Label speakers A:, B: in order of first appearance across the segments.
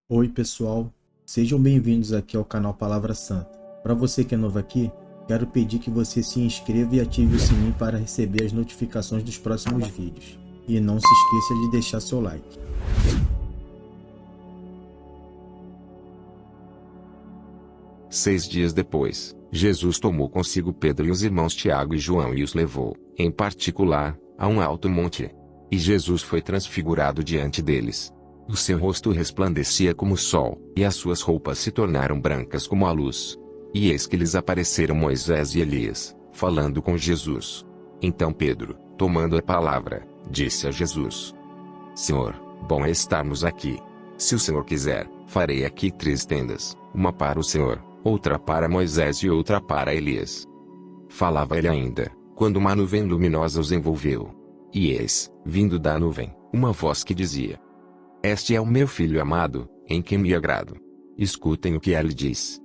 A: Oi pessoal, sejam bem-vindos aqui ao canal Palavra Santa. Para você que é novo aqui, quero pedir que você se inscreva e ative o sininho para receber as notificações dos próximos vídeos. E não se esqueça de deixar seu like.
B: Seis dias depois, Jesus tomou consigo Pedro e os irmãos Tiago e João e os levou, em particular, a um alto monte. E Jesus foi transfigurado diante deles. O seu rosto resplandecia como o sol, e as suas roupas se tornaram brancas como a luz. E eis que lhes apareceram Moisés e Elias, falando com Jesus. Então Pedro, tomando a palavra, disse a Jesus: Senhor, bom é estarmos aqui. Se o Senhor quiser, farei aqui 3 tendas, uma para o Senhor, outra para Moisés e outra para Elias. Falava ele ainda, quando uma nuvem luminosa os envolveu. E eis, vindo da nuvem, uma voz que dizia: Este é o meu filho amado, em quem me agrado. Escutem o que ele diz.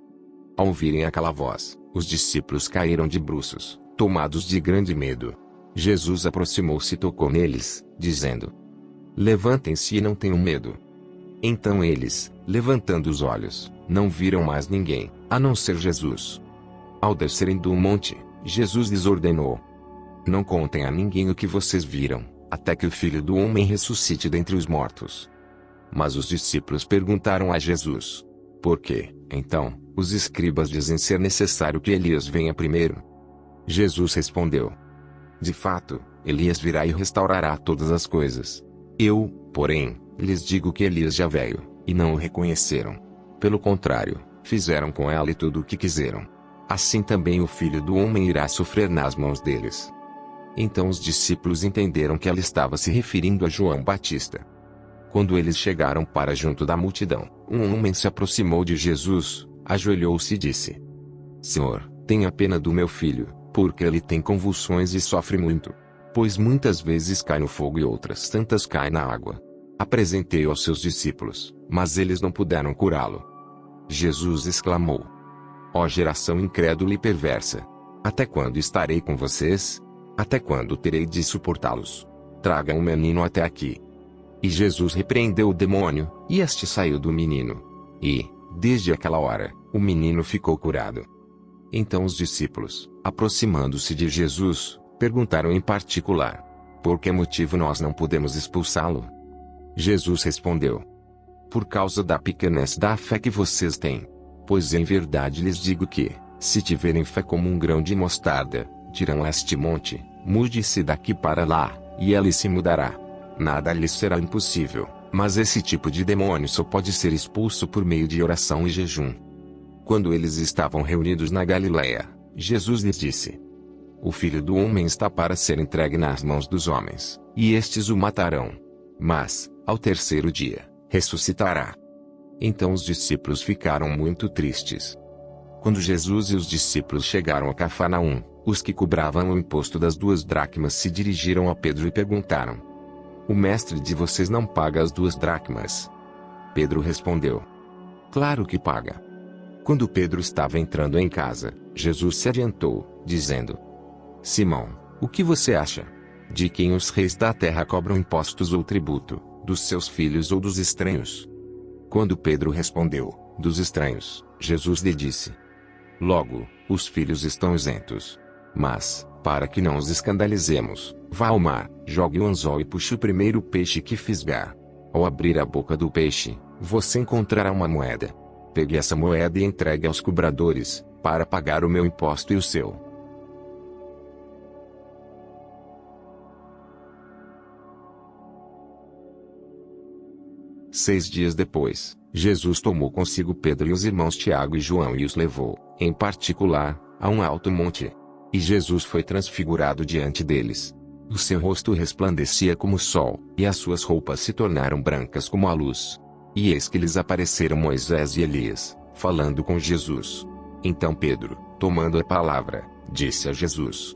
B: Ao ouvirem aquela voz, os discípulos caíram de bruços, tomados de grande medo. Jesus aproximou-se e tocou neles, dizendo: Levantem-se e não tenham medo. Então eles, levantando os olhos, não viram mais ninguém, a não ser Jesus. Ao descerem do monte, Jesus lhes ordenou: Não contem a ninguém o que vocês viram, até que o Filho do Homem ressuscite dentre os mortos. Mas os discípulos perguntaram a Jesus: Por que, então, os escribas dizem ser necessário que Elias venha primeiro? Jesus respondeu: De fato, Elias virá e restaurará todas as coisas. Eu, porém, lhes digo que Elias já veio, e não o reconheceram. Pelo contrário, fizeram com ele tudo o que quiseram. Assim também o Filho do Homem irá sofrer nas mãos deles. Então os discípulos entenderam que ela estava se referindo a João Batista. Quando eles chegaram para junto da multidão, um homem se aproximou de Jesus, ajoelhou-se e disse: Senhor, tenha pena do meu filho, porque ele tem convulsões e sofre muito. Pois muitas vezes cai no fogo e outras tantas cai na água. Apresentei-o aos seus discípulos, mas eles não puderam curá-lo. Jesus exclamou: Ó geração incrédula e perversa! Até quando estarei com vocês? Até quando terei de suportá-los? Tragam o menino até aqui. E Jesus repreendeu o demônio, e este saiu do menino. E, desde aquela hora, o menino ficou curado. Então os discípulos, aproximando-se de Jesus, perguntaram em particular: Por que motivo nós não podemos expulsá-lo? Jesus respondeu: Por causa da pequenez da fé que vocês têm. Pois em verdade lhes digo que, se tiverem fé como um grão de mostarda, dirão a este monte: mude-se daqui para lá, e ele se mudará. Nada lhes será impossível, mas esse tipo de demônio só pode ser expulso por meio de oração e jejum. Quando eles estavam reunidos na Galileia, Jesus lhes disse: O Filho do Homem está para ser entregue nas mãos dos homens, e estes o matarão. Mas, ao terceiro dia, ressuscitará. Então os discípulos ficaram muito tristes. Quando Jesus e os discípulos chegaram a Cafarnaum, os que cobravam o imposto das 2 dracmas se dirigiram a Pedro e perguntaram: O mestre de vocês não paga as 2 dracmas? Pedro respondeu: Claro que paga. Quando Pedro estava entrando em casa, Jesus se adiantou, dizendo: Simão, o que você acha? De quem os reis da terra cobram impostos ou tributo, dos seus filhos ou dos estranhos? Quando Pedro respondeu: Dos estranhos, Jesus lhe disse: Logo, os filhos estão isentos. Mas, para que não os escandalizemos, vá ao mar, jogue o anzol e puxe o primeiro peixe que fisgar. Ao abrir a boca do peixe, você encontrará uma moeda. Pegue essa moeda e entregue aos cobradores, para pagar o meu imposto e o seu. Seis dias depois, Jesus tomou consigo Pedro e os irmãos Tiago e João e os levou, em particular, a um alto monte. E Jesus foi transfigurado diante deles. O seu rosto resplandecia como o sol, e as suas roupas se tornaram brancas como a luz. E eis que lhes apareceram Moisés e Elias, falando com Jesus. Então Pedro, tomando a palavra, disse a Jesus: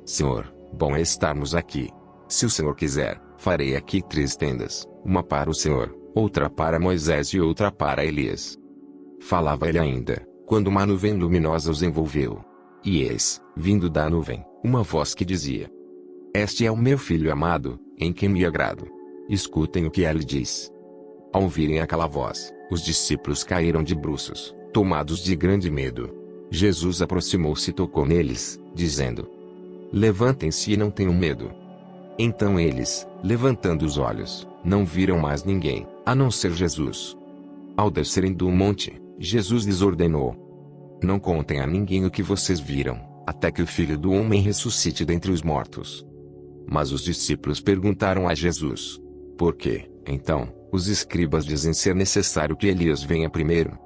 B: Senhor, bom é estarmos aqui. Se o Senhor quiser, farei aqui 3 tendas, uma para o Senhor, outra para Moisés e outra para Elias. Falava ele ainda, quando uma nuvem luminosa os envolveu. E eis, vindo da nuvem, uma voz que dizia: Este é o meu filho amado, em quem me agrado. Escutem o que ele diz. Ao ouvirem aquela voz, Os discípulos caíram de bruços, tomados de grande medo. Jesus aproximou-se e tocou neles, dizendo: Levantem-se e não tenham medo. Então eles, levantando os olhos, não viram mais ninguém, a não ser Jesus. Ao descerem do monte, Jesus lhes ordenou: Não contem a ninguém o que vocês viram, até que o Filho do Homem ressuscite dentre os mortos. Mas os discípulos perguntaram a Jesus: Por quê, então, os escribas dizem ser necessário que Elias venha primeiro?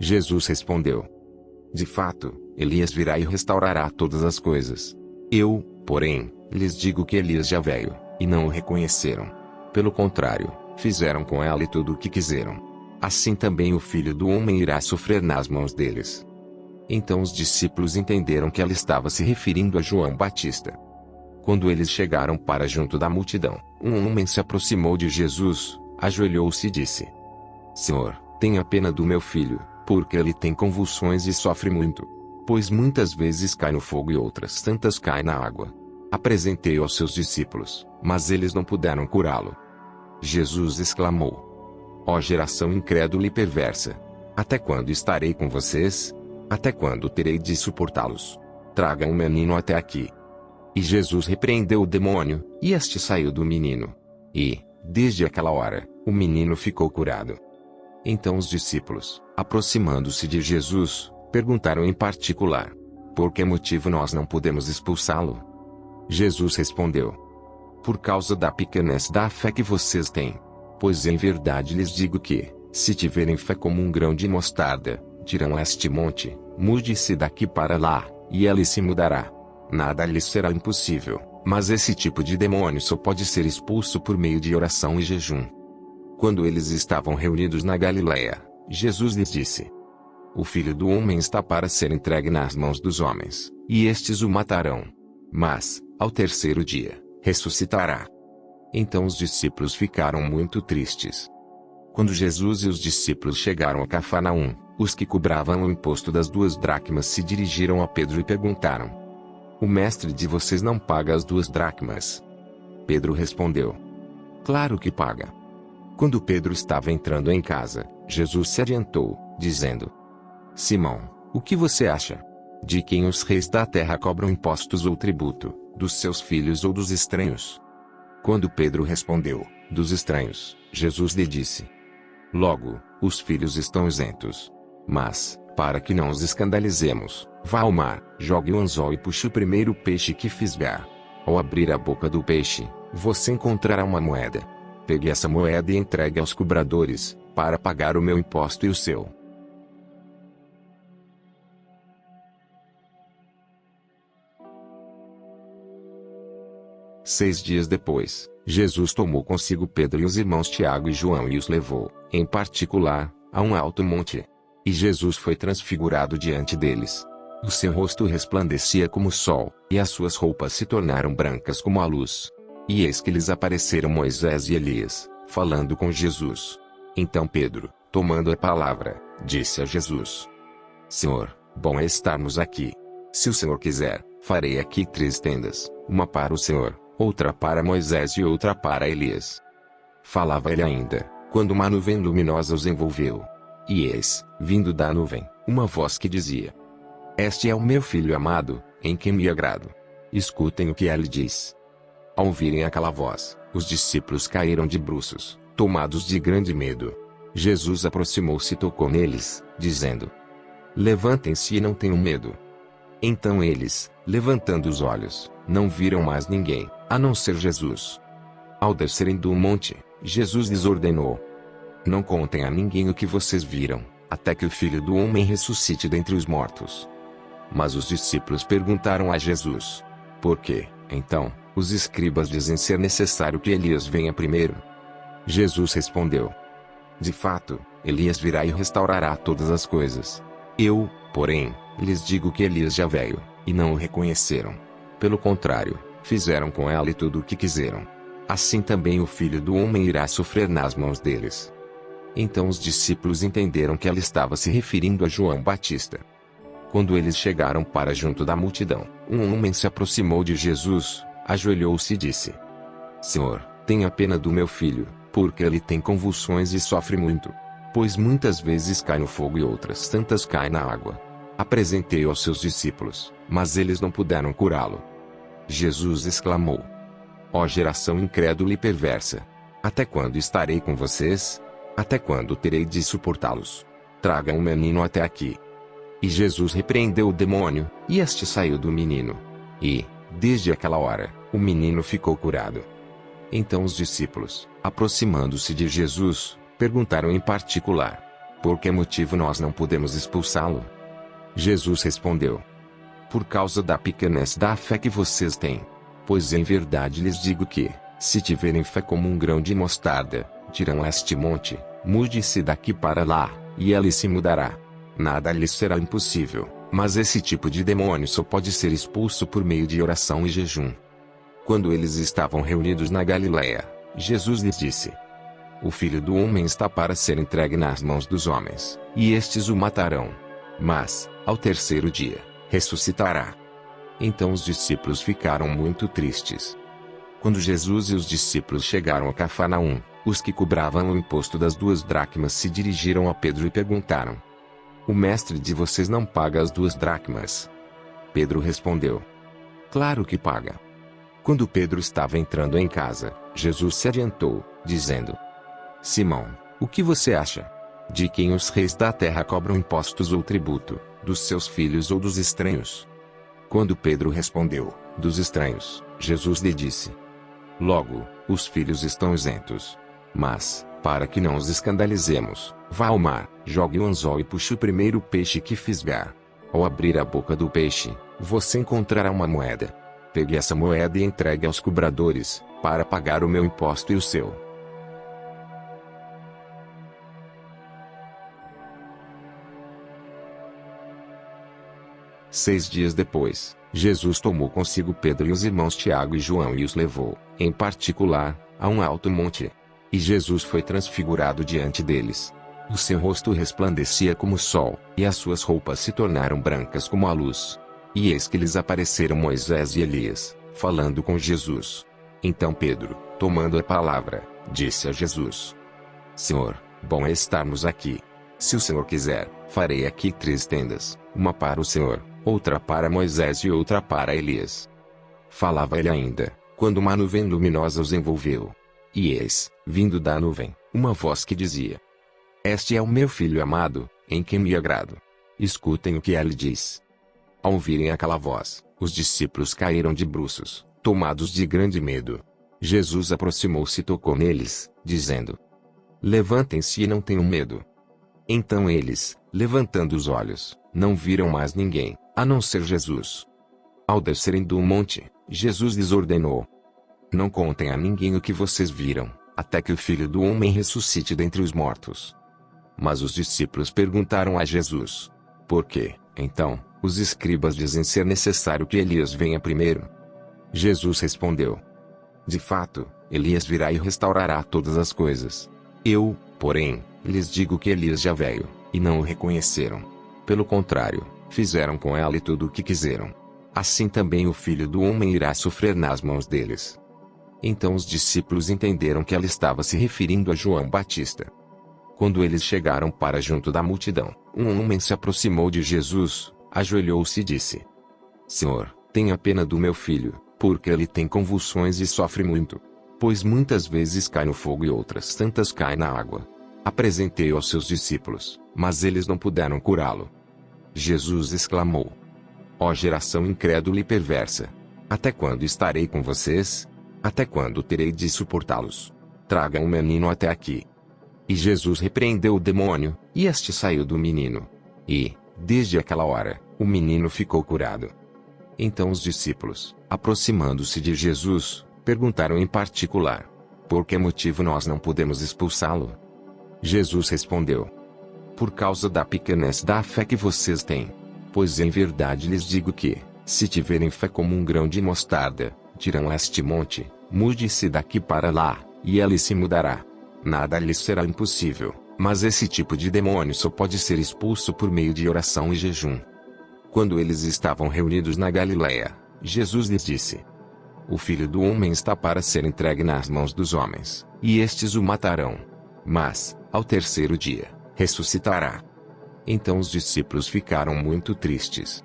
B: Jesus respondeu: De fato, Elias virá e restaurará todas as coisas. Eu, porém, lhes digo que Elias já veio, e não o reconheceram. Pelo contrário, fizeram com ele tudo o que quiseram. Assim também o Filho do Homem irá sofrer nas mãos deles. Então os discípulos entenderam que ela estava se referindo a João Batista. Quando eles chegaram para junto da multidão, um homem se aproximou de Jesus, ajoelhou-se e disse: Senhor, tenha pena do meu filho, porque ele tem convulsões e sofre muito. Pois muitas vezes cai no fogo e outras tantas cai na água. Apresentei-o aos seus discípulos, mas eles não puderam curá-lo. Jesus exclamou: Ó geração incrédula e perversa! Até quando estarei com vocês? Até quando terei de suportá-los? Tragam um menino até aqui. E Jesus repreendeu o demônio, e este saiu do menino. E, desde aquela hora, o menino ficou curado. Então os discípulos, aproximando-se de Jesus, perguntaram em particular: Por que motivo nós não podemos expulsá-lo? Jesus respondeu: Por causa da pequenez da fé que vocês têm. Pois em verdade lhes digo que, se tiverem fé como um grão de mostarda, dirão a este monte: mude-se daqui para lá, e ele se mudará. Nada lhes será impossível, mas esse tipo de demônio só pode ser expulso por meio de oração e jejum. Quando eles estavam reunidos na Galileia, Jesus lhes disse: O Filho do Homem está para ser entregue nas mãos dos homens, e estes o matarão. Mas, ao terceiro dia, ressuscitará. Então os discípulos ficaram muito tristes. Quando Jesus e os discípulos chegaram a Cafarnaum, os que cobravam o imposto das 2 dracmas se dirigiram a Pedro e perguntaram: O mestre de vocês não paga as 2 dracmas? Pedro respondeu: Claro que paga. Quando Pedro estava entrando em casa, Jesus se adiantou, dizendo: Simão, o que você acha? De quem os reis da terra cobram impostos ou tributo, dos seus filhos ou dos estranhos? Quando Pedro respondeu: Dos estranhos, Jesus lhe disse: Logo, os filhos estão isentos. Mas, para que não os escandalizemos, vá ao mar, jogue o anzol e puxe o primeiro peixe que fisgar. Ao abrir a boca do peixe, você encontrará uma moeda. Pegue essa moeda e entregue aos cobradores, para pagar o meu imposto e o seu. Seis dias depois, Jesus tomou consigo Pedro e os irmãos Tiago e João e os levou, em particular, a um alto monte. E Jesus foi transfigurado diante deles. O seu rosto resplandecia como o sol, e as suas roupas se tornaram brancas como a luz. E eis que lhes apareceram Moisés e Elias, falando com Jesus. Então Pedro, tomando a palavra, disse a Jesus: Senhor, bom é estarmos aqui. Se o Senhor quiser, farei aqui 3 tendas, uma para o Senhor, outra para Moisés e outra para Elias. Falava ele ainda, quando uma nuvem luminosa os envolveu. E eis, vindo da nuvem, uma voz que dizia: Este é o meu filho amado, em quem me agrado. Escutem o que ele diz. Ao ouvirem aquela voz, os discípulos caíram de bruços, tomados de grande medo. Jesus aproximou-se e tocou neles, dizendo: Levantem-se e não tenham medo. Então eles, levantando os olhos, não viram mais ninguém, a não ser Jesus. Ao descerem do monte, Jesus lhes ordenou: Não contem a ninguém o que vocês viram, até que o Filho do Homem ressuscite dentre os mortos. Mas os discípulos perguntaram a Jesus: Por quê, então, os escribas dizem ser necessário que Elias venha primeiro? Jesus respondeu: De fato, Elias virá e restaurará todas as coisas. Eu, porém, lhes digo que Elias já veio, e não o reconheceram. Pelo contrário, fizeram com ele tudo o que quiseram. Assim também o Filho do Homem irá sofrer nas mãos deles. Então os discípulos entenderam que ela estava se referindo a João Batista. Quando eles chegaram para junto da multidão, um homem se aproximou de Jesus, ajoelhou-se e disse: Senhor, tenha pena do meu filho, porque ele tem convulsões e sofre muito. pois muitas vezes cai no fogo e outras tantas caem na água. Apresentei-o aos seus discípulos, mas eles não puderam curá-lo. Jesus exclamou: Ó geração incrédula e perversa! Até quando estarei com vocês? Até quando terei de suportá-los? Tragam o menino até aqui. E Jesus repreendeu o demônio, e este saiu do menino. E, desde aquela hora, o menino ficou curado. Então os discípulos, aproximando-se de Jesus, perguntaram em particular: Por que motivo nós não podemos expulsá-lo? Jesus respondeu: Por causa da pequenez da fé que vocês têm. Pois em verdade lhes digo que, se tiverem fé como um grão de mostarda, dirão a este monte: mude-se daqui para lá, e ele se mudará. Nada lhes será impossível, mas esse tipo de demônio só pode ser expulso por meio de oração e jejum. Quando eles estavam reunidos na Galileia, Jesus lhes disse: O Filho do Homem está para ser entregue nas mãos dos homens, e estes o matarão. Mas, ao terceiro dia, ressuscitará. Então os discípulos ficaram muito tristes. Quando Jesus e os discípulos chegaram a Cafarnaum, os que cobravam o imposto das 2 dracmas se dirigiram a Pedro e perguntaram: O mestre de vocês não paga as 2 dracmas? Pedro respondeu: Claro que paga. Quando Pedro estava entrando em casa, Jesus se adiantou, dizendo: Simão, o que você acha? De quem os reis da terra cobram impostos ou tributo, dos seus filhos ou dos estranhos? Quando Pedro respondeu: Dos estranhos, Jesus lhe disse: Logo, os filhos estão isentos. Mas, para que não os escandalizemos, vá ao mar, jogue o anzol e puxe o primeiro peixe que fisgar. Ao abrir a boca do peixe, você encontrará uma moeda. Pegue essa moeda e entregue aos cobradores, para pagar o meu imposto e o seu. Seis dias depois, Jesus tomou consigo Pedro e os irmãos Tiago e João e os levou, em particular, a um alto monte. E Jesus foi transfigurado diante deles. O seu rosto resplandecia como o sol, e as suas roupas se tornaram brancas como a luz. E eis que lhes apareceram Moisés e Elias, falando com Jesus. Então Pedro, tomando a palavra, disse a Jesus: Senhor, bom é estarmos aqui. Se o Senhor quiser, farei aqui 3 tendas, uma para o Senhor, outra para Moisés e outra para Elias. Falava ele ainda, quando uma nuvem luminosa os envolveu. E eis, vindo da nuvem, uma voz que dizia: Este é o meu filho amado, em quem me agrado. Escutem o que ele diz. Ao ouvirem aquela voz, os discípulos caíram de bruços, tomados de grande medo. Jesus aproximou-se e tocou neles, dizendo: Levantem-se e não tenham medo. Então eles, levantando os olhos, não viram mais ninguém, a não ser Jesus. Ao descerem do monte, Jesus lhes ordenou: Não contem a ninguém o que vocês viram, até que o Filho do Homem ressuscite dentre os mortos. Mas os discípulos perguntaram a Jesus: Por quê, então, os escribas dizem ser necessário que Elias venha primeiro? Jesus respondeu: De fato, Elias virá e restaurará todas as coisas. Eu, porém, lhes digo que Elias já veio, e não o reconheceram. Pelo contrário, fizeram com ele tudo o que quiseram. Assim também o Filho do Homem irá sofrer nas mãos deles. Então os discípulos entenderam que ela estava se referindo a João Batista. Quando eles chegaram para junto da multidão, um homem se aproximou de Jesus, ajoelhou-se e disse: Senhor, tenha pena do meu filho, porque ele tem convulsões e sofre muito. Pois muitas vezes cai no fogo e outras tantas caem na água. Apresentei-o aos seus discípulos, mas eles não puderam curá-lo. Jesus exclamou: Ó geração incrédula e perversa! Até quando estarei com vocês? Até quando terei de suportá-los? Tragam o menino até aqui. E Jesus repreendeu o demônio, e este saiu do menino. E, desde aquela hora, o menino ficou curado. Então os discípulos, aproximando-se de Jesus, perguntaram em particular: Por que motivo nós não podemos expulsá-lo? Jesus respondeu: Por causa da pequenez da fé que vocês têm. Pois em verdade lhes digo que, se tiverem fé como um grão de mostarda, dirão a este monte: mude-se daqui para lá, e ele se mudará. Nada lhes será impossível, mas esse tipo de demônio só pode ser expulso por meio de oração e jejum. Quando eles estavam reunidos na Galileia, Jesus lhes disse: O Filho do Homem está para ser entregue nas mãos dos homens, e estes o matarão. Mas, ao terceiro dia, ressuscitará. Então os discípulos ficaram muito tristes.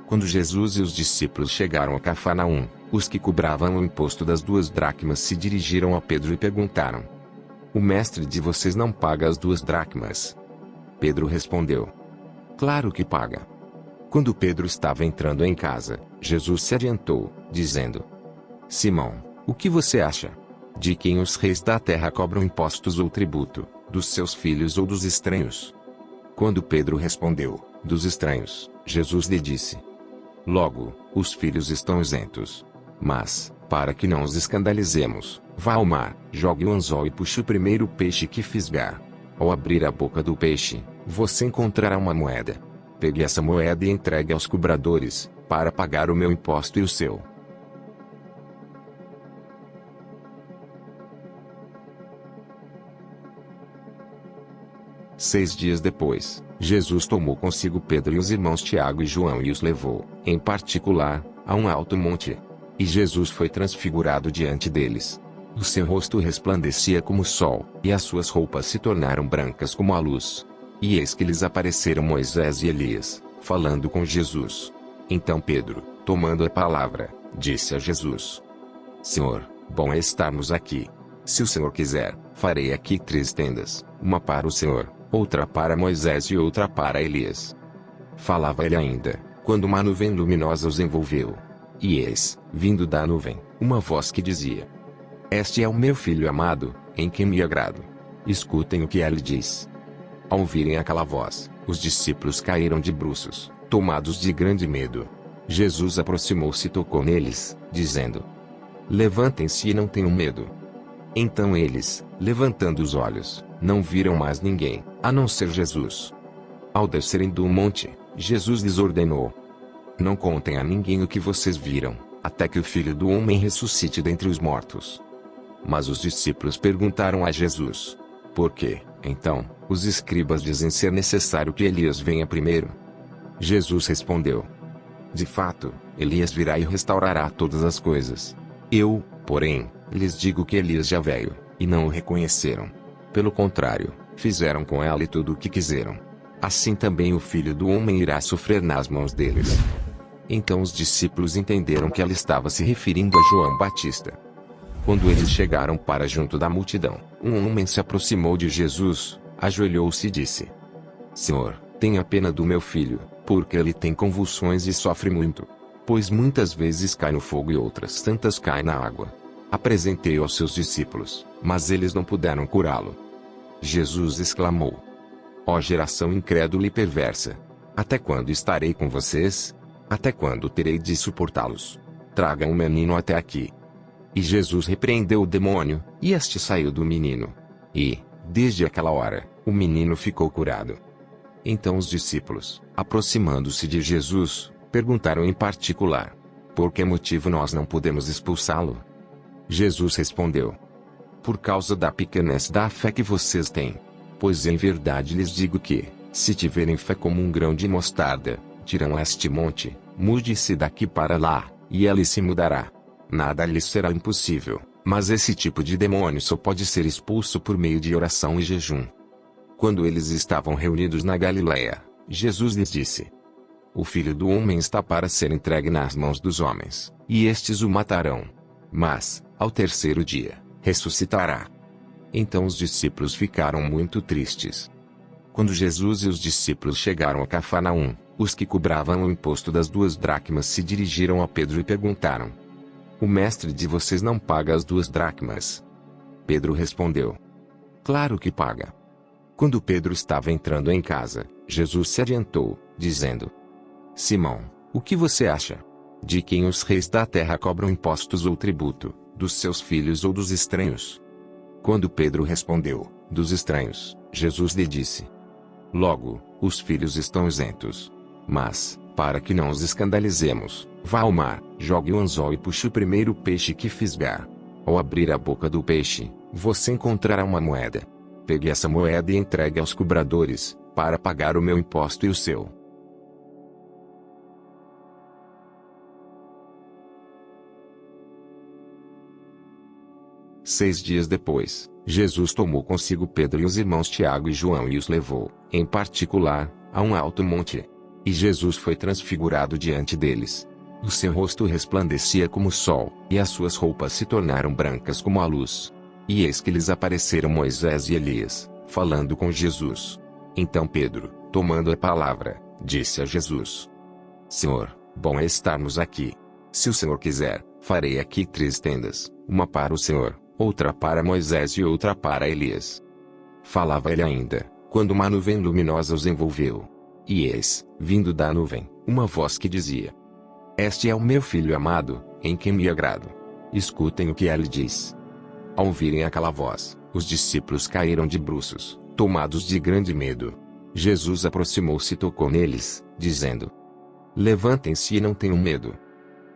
B: Quando Jesus e os discípulos chegaram a Cafarnaum, os que cobravam o imposto das 2 dracmas se dirigiram a Pedro e perguntaram: O mestre de vocês não paga as 2 dracmas? Pedro respondeu: Claro que paga. Quando Pedro estava entrando em casa, Jesus se adiantou, dizendo: Simão, o que você acha? De quem os reis da terra cobram impostos ou tributo, dos seus filhos ou dos estranhos? Quando Pedro respondeu: Dos estranhos, Jesus lhe disse: Logo, os filhos estão isentos. Mas, para que não os escandalizemos, vá ao mar, jogue o anzol e puxe o primeiro peixe que fisgar. Ao abrir a boca do peixe, você encontrará uma moeda. Pegue essa moeda e entregue aos cobradores, para pagar o meu imposto e o seu. Seis dias depois, Jesus tomou consigo Pedro e os irmãos Tiago e João e os levou, em particular, a um alto monte. E Jesus foi transfigurado diante deles. O seu rosto resplandecia como o sol, e as suas roupas se tornaram brancas como a luz. E eis que lhes apareceram Moisés e Elias, falando com Jesus. Então Pedro, tomando a palavra, disse a Jesus: Senhor, bom é estarmos aqui. Se o Senhor quiser, farei aqui 3 tendas, uma para o Senhor, outra para Moisés e outra para Elias. Falava ele ainda, quando uma nuvem luminosa os envolveu. E eis, vindo da nuvem, uma voz que dizia: Este é o meu filho amado, em quem me agrado. Escutem o que ele diz. Ao ouvirem aquela voz, os discípulos caíram de bruços, tomados de grande medo. Jesus aproximou-se e tocou neles, dizendo: Levantem-se e não tenham medo. Então eles, levantando os olhos, não viram mais ninguém, a não ser Jesus. Ao descerem do monte, Jesus lhes ordenou: Não contem a ninguém o que vocês viram, até que o Filho do Homem ressuscite dentre os mortos. Mas os discípulos perguntaram a Jesus: Por quê, então, os escribas dizem ser necessário que Elias venha primeiro? Jesus respondeu: De fato, Elias virá e restaurará todas as coisas. Eu, porém, lhes digo que Elias já veio, e não o reconheceram. Pelo contrário, fizeram com ele tudo o que quiseram. Assim também o Filho do Homem irá sofrer nas mãos deles. Então os discípulos entenderam que ela estava se referindo a João Batista. Quando eles chegaram para junto da multidão, um homem se aproximou de Jesus, ajoelhou-se e disse: Senhor, tenha pena do meu filho, porque ele tem convulsões e sofre muito. Pois muitas vezes cai no fogo e outras tantas cai na água. Apresentei-o aos seus discípulos, mas eles não puderam curá-lo. Jesus exclamou: Ó geração incrédula e perversa! Até quando estarei com vocês? Até quando terei de suportá-los? Tragam o menino até aqui. E Jesus repreendeu o demônio, e este saiu do menino. E, desde aquela hora, o menino ficou curado. Então os discípulos, aproximando-se de Jesus, perguntaram em particular: Por que motivo nós não podemos expulsá-lo? Jesus respondeu: Por causa da pequenez da fé que vocês têm. Pois em verdade lhes digo que, se tiverem fé como um grão de mostarda, dirão a este monte: mude-se daqui para lá, e ele se mudará. Nada lhes será impossível, mas esse tipo de demônio só pode ser expulso por meio de oração e jejum. Quando eles estavam reunidos na Galileia, Jesus lhes disse: O Filho do Homem está para ser entregue nas mãos dos homens, e estes o matarão. Mas, ao terceiro dia, ressuscitará. Então os discípulos ficaram muito tristes. Quando Jesus e os discípulos chegaram a Cafarnaum, os que cobravam o imposto das 2 dracmas se dirigiram a Pedro e perguntaram: O mestre de vocês não paga as 2 dracmas? Pedro respondeu: Claro que paga. Quando Pedro estava entrando em casa, Jesus se adiantou, dizendo: Simão, o que você acha? De quem os reis da terra cobram impostos ou tributo, dos seus filhos ou dos estranhos? Quando Pedro respondeu: Dos estranhos, Jesus lhe disse: Logo, os filhos estão isentos. Mas, para que não os escandalizemos, vá ao mar, jogue o anzol e puxe o primeiro peixe que fisgar. Ao abrir a boca do peixe, você encontrará uma moeda. Pegue essa moeda e entregue aos cobradores, para pagar o meu imposto e o seu. Seis dias depois, Jesus tomou consigo Pedro e os irmãos Tiago e João e os levou, em particular, a um alto monte. E Jesus foi transfigurado diante deles. O seu rosto resplandecia como o sol, e as suas roupas se tornaram brancas como a luz. E eis que lhes apareceram Moisés e Elias, falando com Jesus. Então Pedro, tomando a palavra, disse a Jesus: Senhor, bom é estarmos aqui. Se o Senhor quiser, farei aqui 3 tendas, uma para o Senhor, outra para Moisés e outra para Elias. Falava ele ainda, quando uma nuvem luminosa os envolveu. E eis, vindo da nuvem, uma voz que dizia: Este é o meu filho amado, em quem me agrado. Escutem o que ele diz. Ao ouvirem aquela voz, os discípulos caíram de bruços, tomados de grande medo. Jesus aproximou-se e tocou neles, dizendo: Levantem-se e não tenham medo.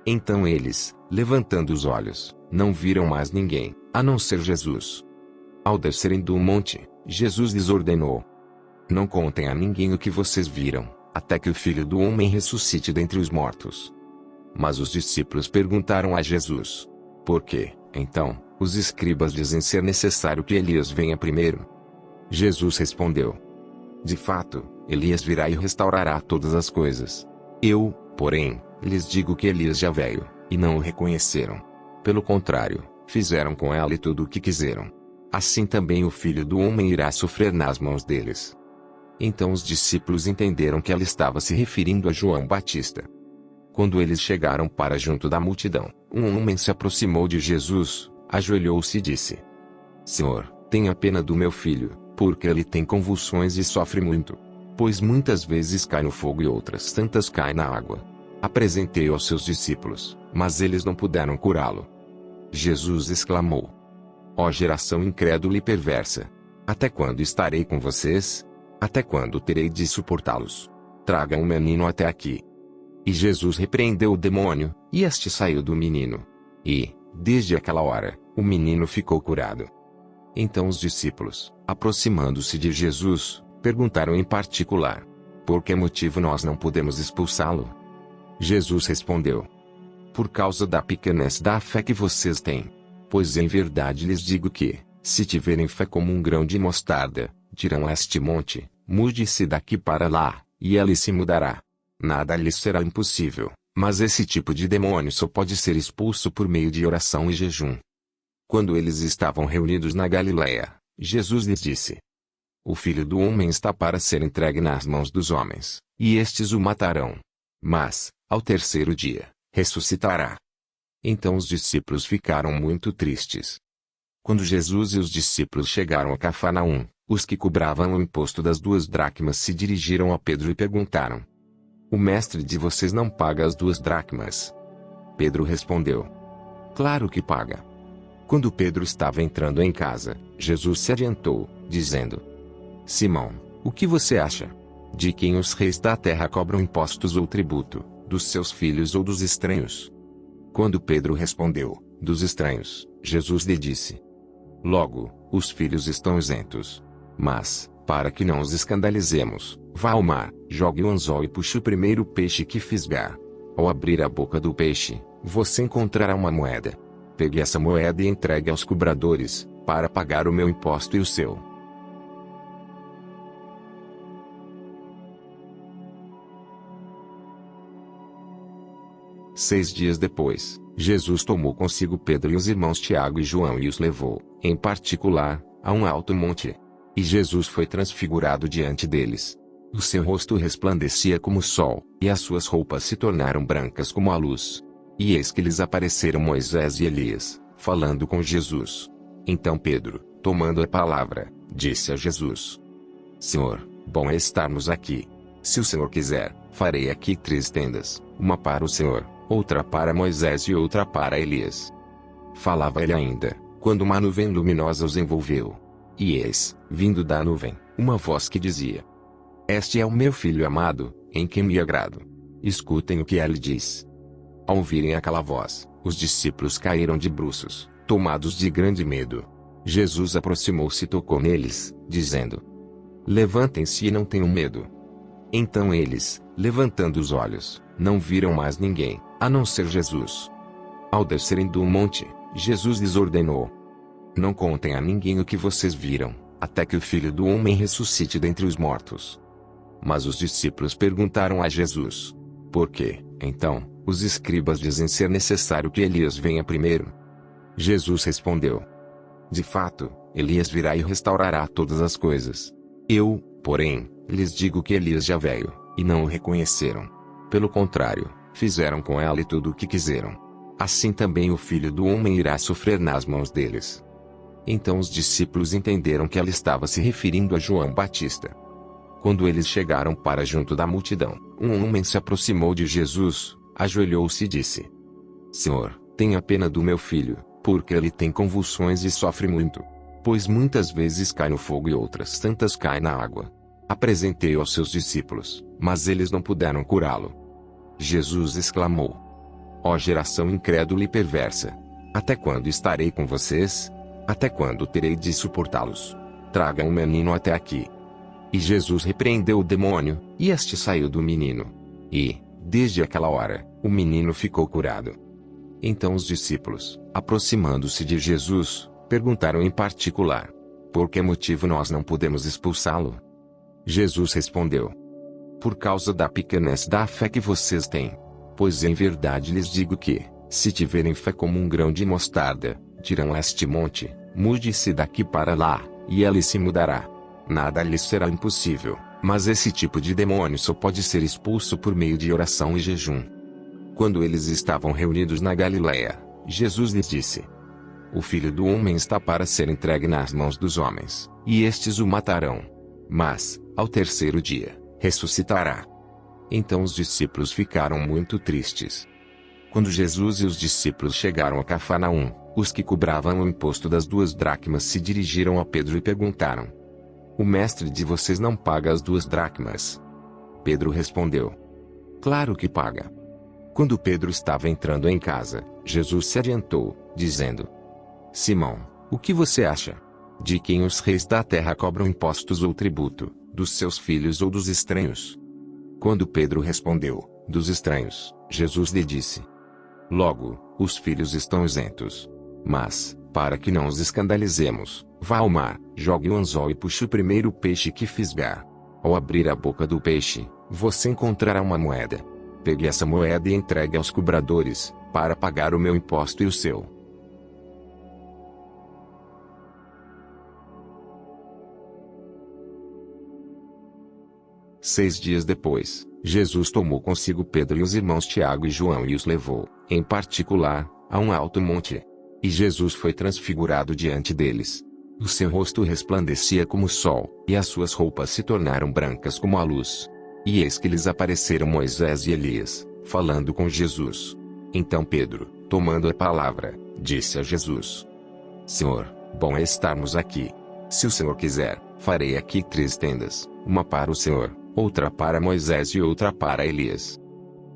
B: Então eles, levantando os olhos, não viram mais ninguém, a não ser Jesus. Ao descerem do monte, Jesus lhes ordenou: Não contem a ninguém o que vocês viram, até que o Filho do Homem ressuscite dentre os mortos. Mas os discípulos perguntaram a Jesus: Por quê, então, os escribas dizem ser necessário que Elias venha primeiro? Jesus respondeu: De fato, Elias virá e restaurará todas as coisas. Eu, porém, lhes digo que Elias já veio, e não o reconheceram. Pelo contrário, fizeram com ele tudo o que quiseram. Assim também o Filho do Homem irá sofrer nas mãos deles. Então os discípulos entenderam que ela estava se referindo a João Batista. Quando eles chegaram para junto da multidão, um homem se aproximou de Jesus, ajoelhou-se e disse: Senhor, tenha pena do meu filho, porque ele tem convulsões e sofre muito. Pois muitas vezes cai no fogo e outras tantas cai na água. Apresentei-o aos seus discípulos, mas eles não puderam curá-lo. Jesus exclamou: Ó geração incrédula e perversa! Até quando estarei com vocês? Até quando terei de suportá-los? Tragam o menino até aqui. E Jesus repreendeu o demônio, e este saiu do menino. E, desde aquela hora, o menino ficou curado. Então os discípulos, aproximando-se de Jesus, perguntaram em particular: Por que motivo nós não podemos expulsá-lo? Jesus respondeu: Por causa da pequenez da fé que vocês têm. Pois em verdade lhes digo que, se tiverem fé como um grão de mostarda, dirão a este monte: mude-se daqui para lá, e ele se mudará. Nada lhes será impossível, mas esse tipo de demônio só pode ser expulso por meio de oração e jejum. Quando eles estavam reunidos na Galileia, Jesus lhes disse: O Filho do Homem está para ser entregue nas mãos dos homens, e estes o matarão. Mas, ao terceiro dia, ressuscitará. Então os discípulos ficaram muito tristes. Quando Jesus e os discípulos chegaram a Cafarnaum, os que cobravam o imposto das 2 dracmas se dirigiram a Pedro e perguntaram: O mestre de vocês não paga as 2 dracmas? Pedro respondeu: Claro que paga. Quando Pedro estava entrando em casa, Jesus se adiantou, dizendo: Simão, o que você acha? De quem os reis da terra cobram impostos ou tributo, dos seus filhos ou dos estranhos? Quando Pedro respondeu: Dos estranhos, Jesus lhe disse: Logo, os filhos estão isentos. Mas, para que não os escandalizemos, vá ao mar, jogue o anzol e puxe o primeiro peixe que fisgar. Ao abrir a boca do peixe, você encontrará uma moeda. Pegue essa moeda e entregue aos cobradores, para pagar o meu imposto e o seu. Seis dias depois, Jesus tomou consigo Pedro e os irmãos Tiago e João e os levou, em particular, a um alto monte. E Jesus foi transfigurado diante deles. O seu rosto resplandecia como o sol, e as suas roupas se tornaram brancas como a luz. E eis que lhes apareceram Moisés e Elias, falando com Jesus. Então Pedro, tomando a palavra, disse a Jesus: Senhor, bom é estarmos aqui. Se o Senhor quiser, farei aqui 3 tendas, uma para o Senhor, outra para Moisés e outra para Elias. Falava ele ainda, quando uma nuvem luminosa os envolveu. E eis, vindo da nuvem, uma voz que dizia: Este é o meu filho amado, em quem me agrado. Escutem o que ele diz. Ao ouvirem aquela voz, os discípulos caíram de bruços, tomados de grande medo. Jesus aproximou-se e tocou neles, dizendo: Levantem-se e não tenham medo. Então eles, levantando os olhos, não viram mais ninguém, a não ser Jesus. Ao descerem do monte, Jesus lhes ordenou: Não contem a ninguém o que vocês viram, até que o Filho do Homem ressuscite dentre os mortos. Mas os discípulos perguntaram a Jesus: por quê, então, os escribas dizem ser necessário que Elias venha primeiro? Jesus respondeu: de fato, Elias virá e restaurará todas as coisas. Eu, porém, lhes digo que Elias já veio, e não o reconheceram. Pelo contrário, fizeram com ele tudo o que quiseram. Assim também o Filho do Homem irá sofrer nas mãos deles. Então os discípulos entenderam que ela estava se referindo a João Batista. Quando eles chegaram para junto da multidão, um homem se aproximou de Jesus, ajoelhou-se e disse: Senhor, tenha pena do meu filho, porque ele tem convulsões e sofre muito. Pois muitas vezes cai no fogo e outras tantas cai na água. Apresentei-o aos seus discípulos, mas eles não puderam curá-lo. Jesus exclamou: ó geração incrédula e perversa! Até quando estarei com vocês? Até quando terei de suportá-los? Tragam o menino até aqui. E Jesus repreendeu o demônio, e este saiu do menino. E, desde aquela hora, o menino ficou curado. Então os discípulos, aproximando-se de Jesus, perguntaram em particular: por que motivo nós não podemos expulsá-lo? Jesus respondeu: por causa da pequenez da fé que vocês têm. Pois em verdade lhes digo que, se tiverem fé como um grão de mostarda, dirão a este monte: mude-se daqui para lá, e ele se mudará. Nada lhes será impossível, mas esse tipo de demônio só pode ser expulso por meio de oração e jejum. Quando eles estavam reunidos na Galileia, Jesus lhes disse: o Filho do Homem está para ser entregue nas mãos dos homens, e estes o matarão. Mas, ao terceiro dia, ressuscitará. Então os discípulos ficaram muito tristes. Quando Jesus e os discípulos chegaram a Cafarnaum, os que cobravam o imposto das 2 dracmas se dirigiram a Pedro e perguntaram: o mestre de vocês não paga as 2 dracmas? Pedro respondeu: claro que paga. Quando Pedro estava entrando em casa, Jesus se adiantou, dizendo: Simão, o que você acha? De quem os reis da terra cobram impostos ou tributo, dos seus filhos ou dos estranhos? Quando Pedro respondeu: dos estranhos, Jesus lhe disse: logo, os filhos estão isentos. Mas, para que não os escandalizemos, vá ao mar, jogue o anzol e puxe o primeiro peixe que fisgar. Ao abrir a boca do peixe, você encontrará uma moeda. Pegue essa moeda e entregue aos cobradores, para pagar o meu imposto e o seu. Seis dias depois, Jesus tomou consigo Pedro e os irmãos Tiago e João e os levou, em particular, a um alto monte. E Jesus foi transfigurado diante deles. O seu rosto resplandecia como o sol, e as suas roupas se tornaram brancas como a luz. E eis que lhes apareceram Moisés e Elias, falando com Jesus. Então Pedro, tomando a palavra, disse a Jesus: Senhor, bom é estarmos aqui. Se o Senhor quiser, farei aqui 3 tendas, uma para o Senhor, outra para Moisés e outra para Elias.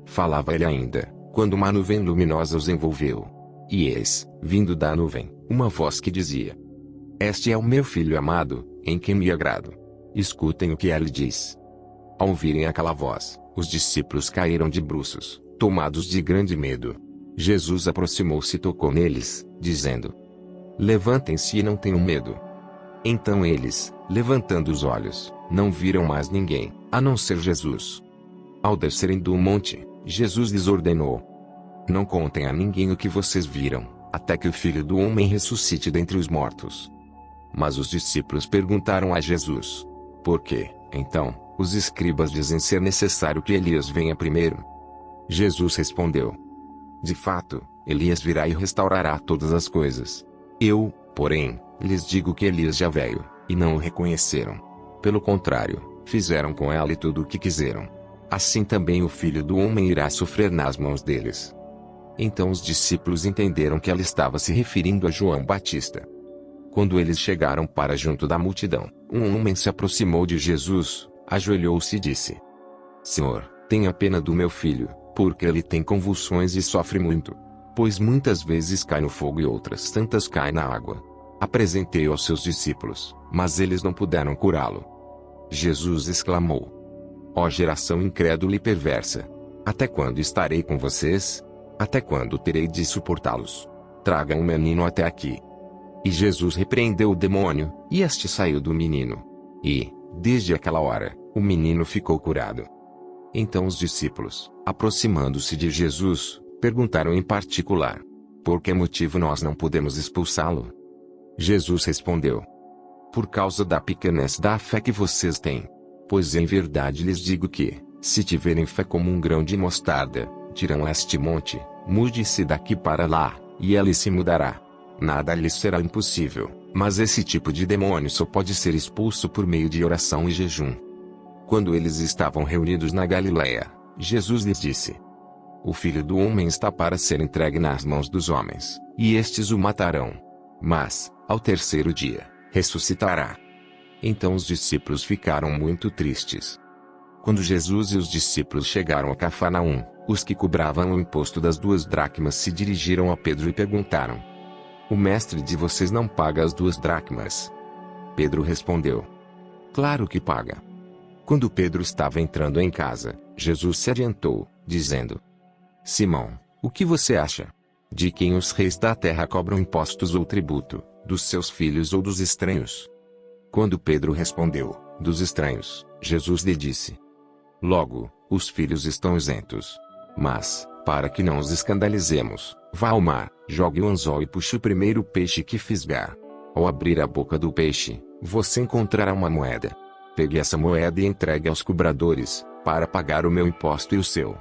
B: Falava ele ainda, quando uma nuvem luminosa os envolveu. E eis, vindo da nuvem, uma voz que dizia: Este é o meu filho amado, em quem me agrado. Escutem o que ele diz. Ao ouvirem aquela voz, os discípulos caíram de bruços, tomados de grande medo. Jesus aproximou-se e tocou neles, dizendo: Levantem-se e não tenham medo. Então eles, levantando os olhos, não viram mais ninguém, a não ser Jesus. Ao descerem do monte, Jesus lhes ordenou: Não contem a ninguém o que vocês viram, até que o Filho do Homem ressuscite dentre os mortos. Mas os discípulos perguntaram a Jesus: Por quê, então, os escribas dizem ser necessário que Elias venha primeiro? Jesus respondeu: De fato, Elias virá e restaurará todas as coisas. Eu, porém, lhes digo que Elias já veio, e não o reconheceram. Pelo contrário, fizeram com ele tudo o que quiseram. Assim também o Filho do Homem irá sofrer nas mãos deles. Então os discípulos entenderam que ela estava se referindo a João Batista. Quando eles chegaram para junto da multidão, um homem se aproximou de Jesus, ajoelhou-se e disse: Senhor, tenha pena do meu filho, porque ele tem convulsões e sofre muito. Pois muitas vezes cai no fogo e outras tantas cai na água. Apresentei-o aos seus discípulos, mas eles não puderam curá-lo. Jesus exclamou: Ó geração incrédula e perversa! Até quando estarei com vocês? Até quando terei de suportá-los? Tragam o menino até aqui. E Jesus repreendeu o demônio, e este saiu do menino. E, desde aquela hora, o menino ficou curado. Então os discípulos, aproximando-se de Jesus, perguntaram em particular: por que motivo nós não podemos expulsá-lo? Jesus respondeu: por causa da pequenez da fé que vocês têm. Pois em verdade lhes digo que, se tiverem fé como um grão de mostarda, dirão a este monte: mude-se daqui para lá, e ele se mudará. Nada lhes será impossível, mas esse tipo de demônio só pode ser expulso por meio de oração e jejum. Quando eles estavam reunidos na Galileia, Jesus lhes disse: o Filho do Homem está para ser entregue nas mãos dos homens, e estes o matarão. Mas, ao terceiro dia, ressuscitará. Então os discípulos ficaram muito tristes. Quando Jesus e os discípulos chegaram a Cafarnaum, os que cobravam o imposto das 2 dracmas se dirigiram a Pedro e perguntaram: o mestre de vocês não paga as 2 dracmas? Pedro respondeu: claro que paga. Quando Pedro estava entrando em casa, Jesus se adiantou, dizendo: Simão, o que você acha? De quem os reis da terra cobram impostos ou tributo, dos seus filhos ou dos estranhos? Quando Pedro respondeu: dos estranhos, Jesus lhe disse: logo, os filhos estão isentos. Mas, para que não os escandalizemos, vá ao mar, jogue o anzol e puxe o primeiro peixe que fisgar. Ao abrir a boca do peixe, você encontrará uma moeda. Pegue essa moeda e entregue aos cobradores, para pagar o meu imposto e o seu.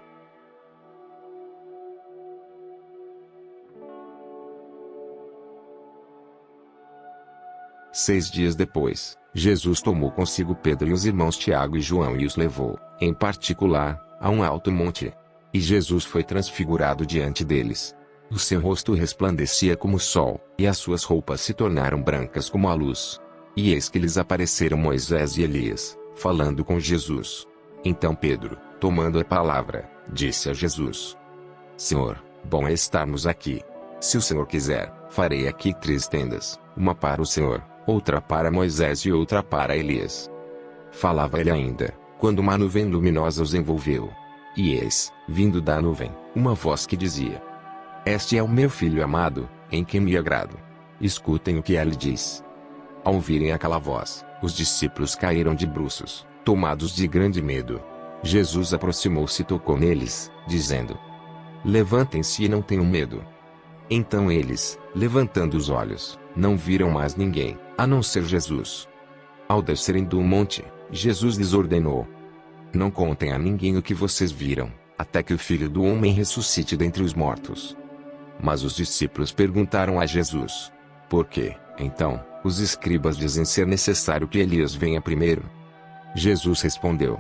B: Seis dias depois, Jesus tomou consigo Pedro e os irmãos Tiago e João e os levou, em particular, a um alto monte. E Jesus foi transfigurado diante deles. O seu rosto resplandecia como o sol, e as suas roupas se tornaram brancas como a luz. E eis que lhes apareceram Moisés e Elias, falando com Jesus. Então Pedro, tomando a palavra, disse a Jesus: Senhor, bom é estarmos aqui. Se o Senhor quiser, farei aqui 3 tendas, uma para o Senhor, outra para Moisés e outra para Elias. Falava ele ainda, quando uma nuvem luminosa os envolveu. E eis, vindo da nuvem, uma voz que dizia: Este é o meu filho amado, em quem me agrado. Escutem o que ele diz. Ao ouvirem aquela voz, os discípulos caíram de bruços, tomados de grande medo. Jesus aproximou-se e tocou neles, dizendo: Levantem-se e não tenham medo. Então eles, levantando os olhos, não viram mais ninguém, a não ser Jesus. Ao descerem do monte, Jesus lhes ordenou: Não contem a ninguém o que vocês viram, até que o Filho do Homem ressuscite dentre os mortos. Mas os discípulos perguntaram a Jesus: Por quê, então, os escribas dizem ser necessário que Elias venha primeiro? Jesus respondeu: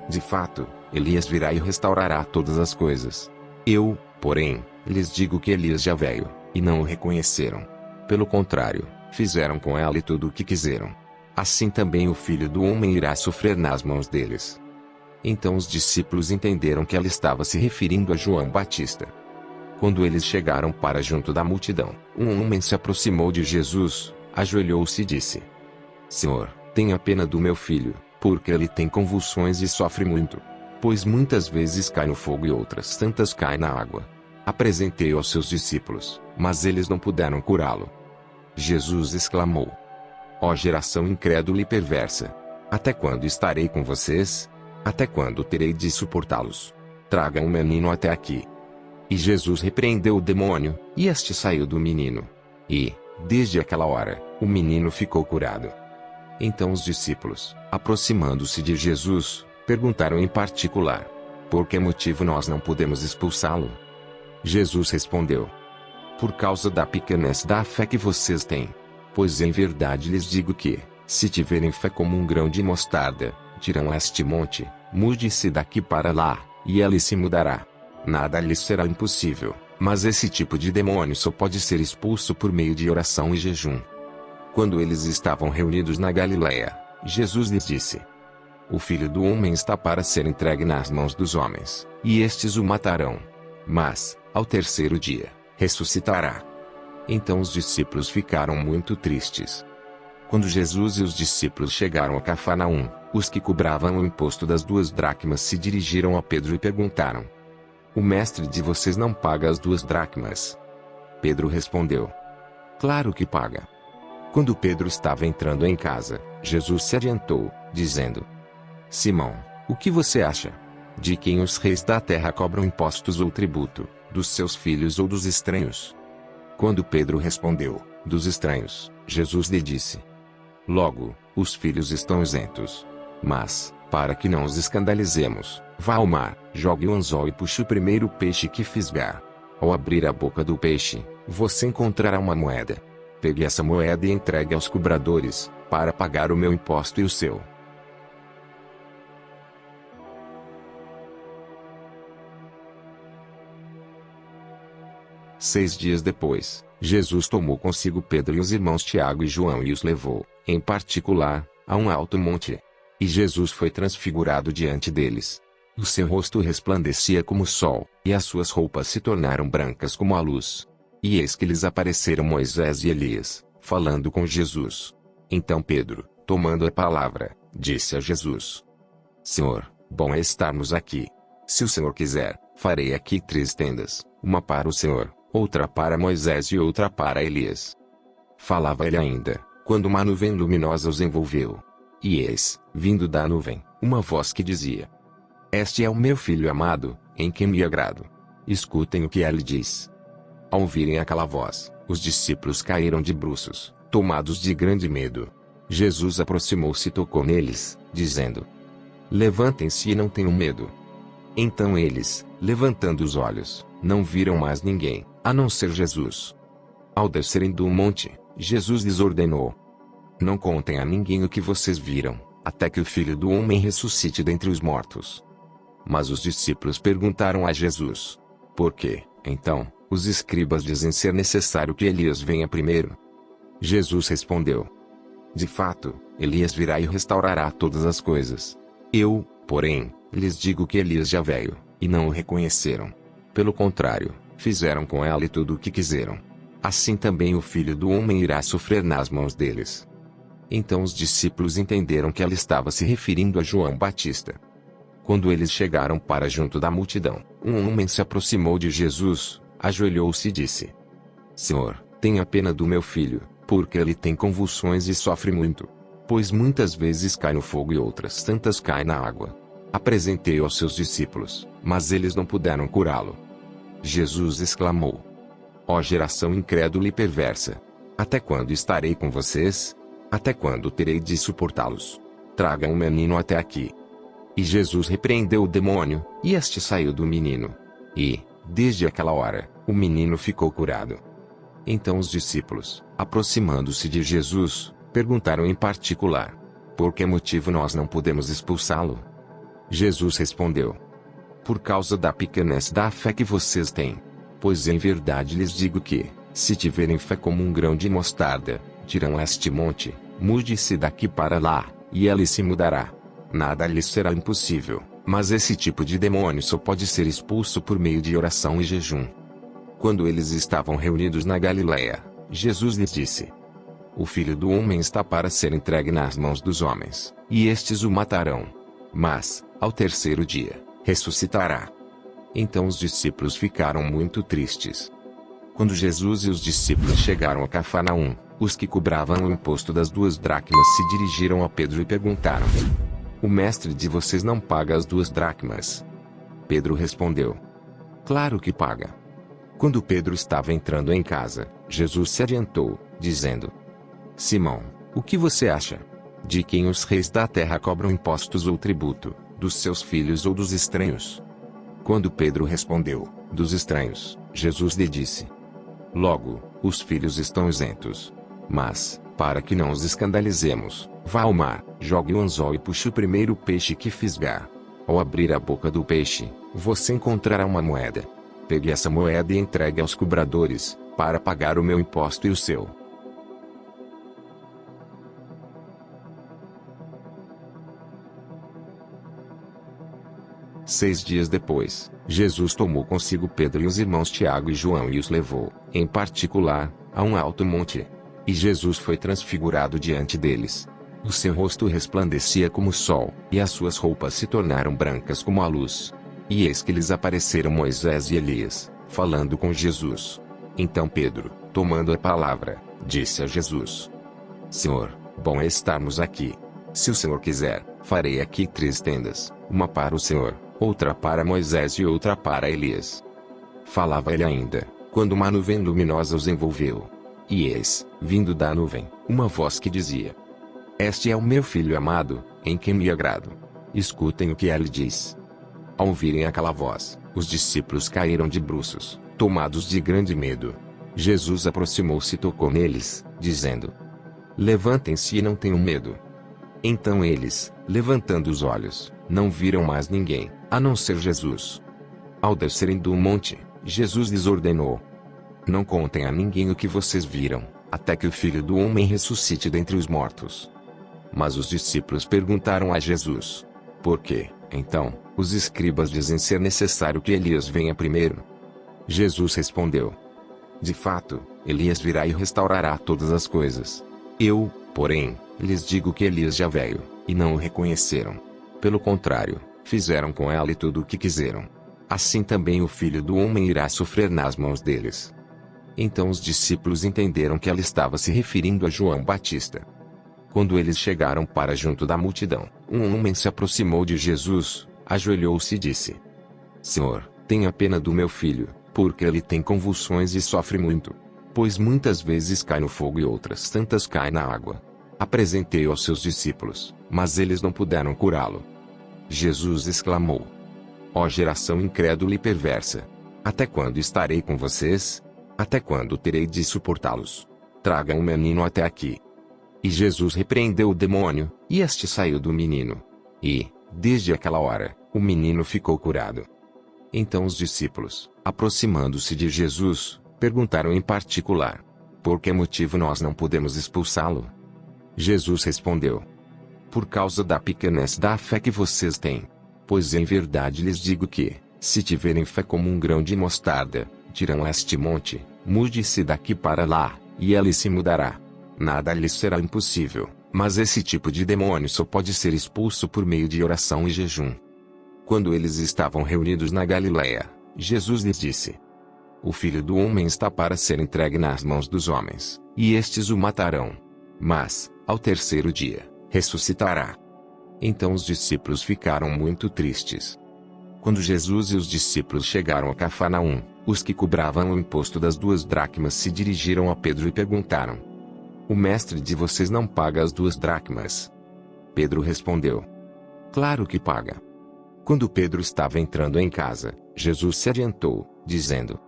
B: De fato, Elias virá e restaurará todas as coisas. Eu, porém, lhes digo que Elias já veio, e não o reconheceram. Pelo contrário, fizeram com ele tudo o que quiseram. Assim também o Filho do Homem irá sofrer nas mãos deles. Então os discípulos entenderam que ela estava se referindo a João Batista. Quando eles chegaram para junto da multidão, um homem se aproximou de Jesus, ajoelhou-se e disse: Senhor, tenha pena do meu filho, porque ele tem convulsões e sofre muito. Pois muitas vezes cai no fogo e outras tantas cai na água. Apresentei-o aos seus discípulos, mas eles não puderam curá-lo. Jesus exclamou: Ó geração incrédula e perversa! Até quando estarei com vocês? Até quando terei de suportá-los? Tragam o menino até aqui. E Jesus repreendeu o demônio, e este saiu do menino. E, desde aquela hora, o menino ficou curado. Então os discípulos, aproximando-se de Jesus, perguntaram em particular: Por que motivo nós não podemos expulsá-lo? Jesus respondeu: Por causa da pequenez da fé que vocês têm. Pois em verdade lhes digo que, se tiverem fé como um grão de mostarda, dirão a este monte: mude-se daqui para lá, e ele se mudará. Nada lhes será impossível, mas esse tipo de demônio só pode ser expulso por meio de oração e jejum. Quando eles estavam reunidos na Galileia, Jesus lhes disse: O Filho do Homem está para ser entregue nas mãos dos homens, e estes o matarão. Mas, ao terceiro dia, ressuscitará. Então os discípulos ficaram muito tristes. Quando Jesus e os discípulos chegaram a Cafarnaum, os que cobravam o imposto das 2 dracmas se dirigiram a Pedro e perguntaram: O mestre de vocês não paga as 2 dracmas? Pedro respondeu: Claro que paga. Quando Pedro estava entrando em casa, Jesus se adiantou, dizendo: Simão, o que você acha? De quem os reis da terra cobram impostos ou tributo, dos seus filhos ou dos estranhos? Quando Pedro respondeu: dos estranhos, Jesus lhe disse: logo, os filhos estão isentos. Mas, para que não os escandalizemos, vá ao mar, jogue o anzol e puxe o primeiro peixe que fisgar. Ao abrir a boca do peixe, você encontrará uma moeda. Pegue essa moeda e entregue aos cobradores, para pagar o meu imposto e o seu. Seis dias depois, Jesus tomou consigo Pedro e os irmãos Tiago e João e os levou, em particular, a um alto monte. E Jesus foi transfigurado diante deles. O seu rosto resplandecia como o sol, e as suas roupas se tornaram brancas como a luz. E eis que lhes apareceram Moisés e Elias, falando com Jesus. Então Pedro, tomando a palavra, disse a Jesus: Senhor, bom é estarmos aqui. Se o Senhor quiser, farei aqui 3 tendas, uma para o Senhor, outra para Moisés e outra para Elias. Falava ele ainda, quando uma nuvem luminosa os envolveu. E eis, vindo da nuvem, uma voz que dizia: Este é o meu filho amado, em quem me agrado. Escutem o que ele diz. Ao ouvirem aquela voz, os discípulos caíram de bruços, tomados de grande medo. Jesus aproximou-se e tocou neles, dizendo: Levantem-se e não tenham medo. Então eles, levantando os olhos, não viram mais ninguém, a não ser Jesus. Ao descerem do monte, Jesus lhes ordenou: Não contem a ninguém o que vocês viram, até que o Filho do Homem ressuscite dentre os mortos. Mas os discípulos perguntaram a Jesus: Por quê, então, os escribas dizem ser necessário que Elias venha primeiro? Jesus respondeu: De fato, Elias virá e restaurará todas as coisas. Eu, porém, lhes digo que Elias já veio, e não o reconheceram. Pelo contrário, fizeram com ele tudo o que quiseram. Assim também o Filho do Homem irá sofrer nas mãos deles. Então os discípulos entenderam que ela estava se referindo a João Batista. Quando eles chegaram para junto da multidão, um homem se aproximou de Jesus, ajoelhou-se e disse: Senhor, tenha pena do meu filho, porque ele tem convulsões e sofre muito. Pois muitas vezes cai no fogo e outras tantas cai na água. Apresentei-o aos seus discípulos, mas eles não puderam curá-lo. Jesus exclamou: Ó geração incrédula e perversa! Até quando estarei com vocês? Até quando terei de suportá-los? Tragam o menino até aqui. E Jesus repreendeu o demônio, e este saiu do menino. E, desde aquela hora, o menino ficou curado. Então os discípulos, aproximando-se de Jesus, perguntaram em particular: Por que motivo nós não podemos expulsá-lo? Jesus respondeu: Por causa da pequenez da fé que vocês têm. Pois em verdade lhes digo que, se tiverem fé como um grão de mostarda, dirão a este monte: mude-se daqui para lá, e ele se mudará. Nada lhes será impossível, mas esse tipo de demônio só pode ser expulso por meio de oração e jejum. Quando eles estavam reunidos na Galileia, Jesus lhes disse: O Filho do Homem está para ser entregue nas mãos dos homens, e estes o matarão. Mas, ao terceiro dia, ressuscitará. Então os discípulos ficaram muito tristes. Quando Jesus e os discípulos chegaram a Cafarnaum, os que cobravam o imposto das 2 dracmas se dirigiram a Pedro e perguntaram: O mestre de vocês não paga as 2 dracmas? Pedro respondeu: Claro que paga. Quando Pedro estava entrando em casa, Jesus se adiantou, dizendo: Simão, o que você acha? De quem os reis da terra cobram impostos ou tributo, dos seus filhos ou dos estranhos? Quando Pedro respondeu: Dos estranhos, Jesus lhe disse: Logo, os filhos estão isentos. Mas, para que não os escandalizemos, vá ao mar, jogue o anzol e puxe o primeiro peixe que fisgar. Ao abrir a boca do peixe, você encontrará uma moeda. Pegue essa moeda e entregue aos cobradores, para pagar o meu imposto e o seu. Seis dias depois, Jesus tomou consigo Pedro e os irmãos Tiago e João e os levou, em particular, a um alto monte. E Jesus foi transfigurado diante deles. O seu rosto resplandecia como o sol, e as suas roupas se tornaram brancas como a luz. E eis que lhes apareceram Moisés e Elias, falando com Jesus. Então Pedro, tomando a palavra, disse a Jesus: Senhor, bom é estarmos aqui. Se o Senhor quiser, farei aqui 3 tendas, uma para o Senhor, outra para Moisés e outra para Elias. Falava ele ainda, quando uma nuvem luminosa os envolveu. E eis, vindo da nuvem, uma voz que dizia: Este é o meu filho amado, em quem me agrado. Escutem o que ele diz. Ao ouvirem aquela voz, os discípulos caíram de bruços, tomados de grande medo. Jesus aproximou-se e tocou neles, dizendo: Levantem-se e não tenham medo. Então eles, levantando os olhos, não viram mais ninguém, a não ser Jesus. Ao descerem do monte, Jesus lhes ordenou: Não contem a ninguém o que vocês viram, até que o Filho do Homem ressuscite dentre os mortos. Mas os discípulos perguntaram a Jesus: Por quê, então, os escribas dizem ser necessário que Elias venha primeiro? Jesus respondeu: De fato, Elias virá e restaurará todas as coisas. Eu, porém, lhes digo que Elias já veio, e não o reconheceram. Pelo contrário, fizeram com ele tudo o que quiseram. Assim também o Filho do Homem irá sofrer nas mãos deles. Então os discípulos entenderam que ela estava se referindo a João Batista. Quando eles chegaram para junto da multidão, um homem se aproximou de Jesus, ajoelhou-se e disse: Senhor, tenha pena do meu filho, porque ele tem convulsões e sofre muito. Pois muitas vezes cai no fogo e outras tantas cai na água. Apresentei-o aos seus discípulos, mas eles não puderam curá-lo. Jesus exclamou: Ó geração incrédula e perversa! Até quando estarei com vocês? Até quando terei de suportá-los? Tragam o menino até aqui. E Jesus repreendeu o demônio, e este saiu do menino. E, desde aquela hora, o menino ficou curado. Então os discípulos, aproximando-se de Jesus, perguntaram em particular: Por que motivo nós não podemos expulsá-lo? Jesus respondeu: Por causa da pequenez da fé que vocês têm. Pois em verdade lhes digo que, se tiverem fé como um grão de mostarda, dirão a este monte: mude-se daqui para lá, e ele se mudará. Nada lhes será impossível, mas esse tipo de demônio só pode ser expulso por meio de oração e jejum. Quando eles estavam reunidos na Galileia, Jesus lhes disse: O Filho do Homem está para ser entregue nas mãos dos homens, e estes o matarão. Mas, ao terceiro dia, ressuscitará. Então os discípulos ficaram muito tristes. Quando Jesus e os discípulos chegaram a Cafarnaum, os que cobravam o imposto das 2 dracmas se dirigiram a Pedro e perguntaram: O mestre de vocês não paga as 2 dracmas? Pedro respondeu: Claro que paga. Quando Pedro estava entrando em casa, Jesus se adiantou, dizendo: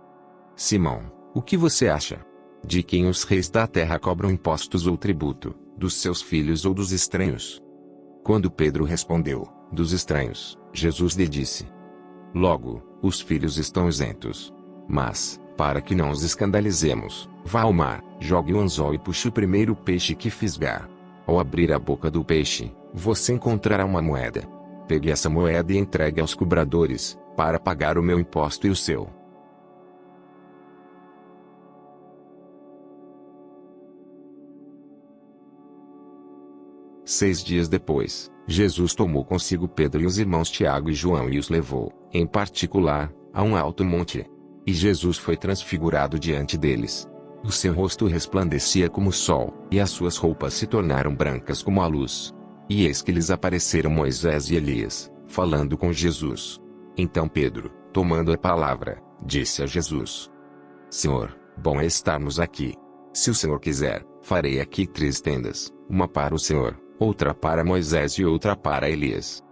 B: Simão, o que você acha? De quem os reis da terra cobram impostos ou tributo, dos seus filhos ou dos estranhos? Quando Pedro respondeu: Dos estranhos, Jesus lhe disse: Logo, os filhos estão isentos. Mas, para que não os escandalizemos, vá ao mar, jogue o anzol e puxe o primeiro peixe que fisgar. Ao abrir a boca do peixe, você encontrará uma moeda. Pegue essa moeda e entregue aos cobradores, para pagar o meu imposto e o seu. Seis dias depois, Jesus tomou consigo Pedro e os irmãos Tiago e João e os levou, em particular, a um alto monte. E Jesus foi transfigurado diante deles. O seu rosto resplandecia como o sol, e as suas roupas se tornaram brancas como a luz. E eis que lhes apareceram Moisés e Elias, falando com Jesus. Então Pedro, tomando a palavra, disse a Jesus: Senhor, bom é estarmos aqui. Se o Senhor quiser, farei aqui 3 tendas, uma para o Senhor, outra para Moisés e outra para Elias.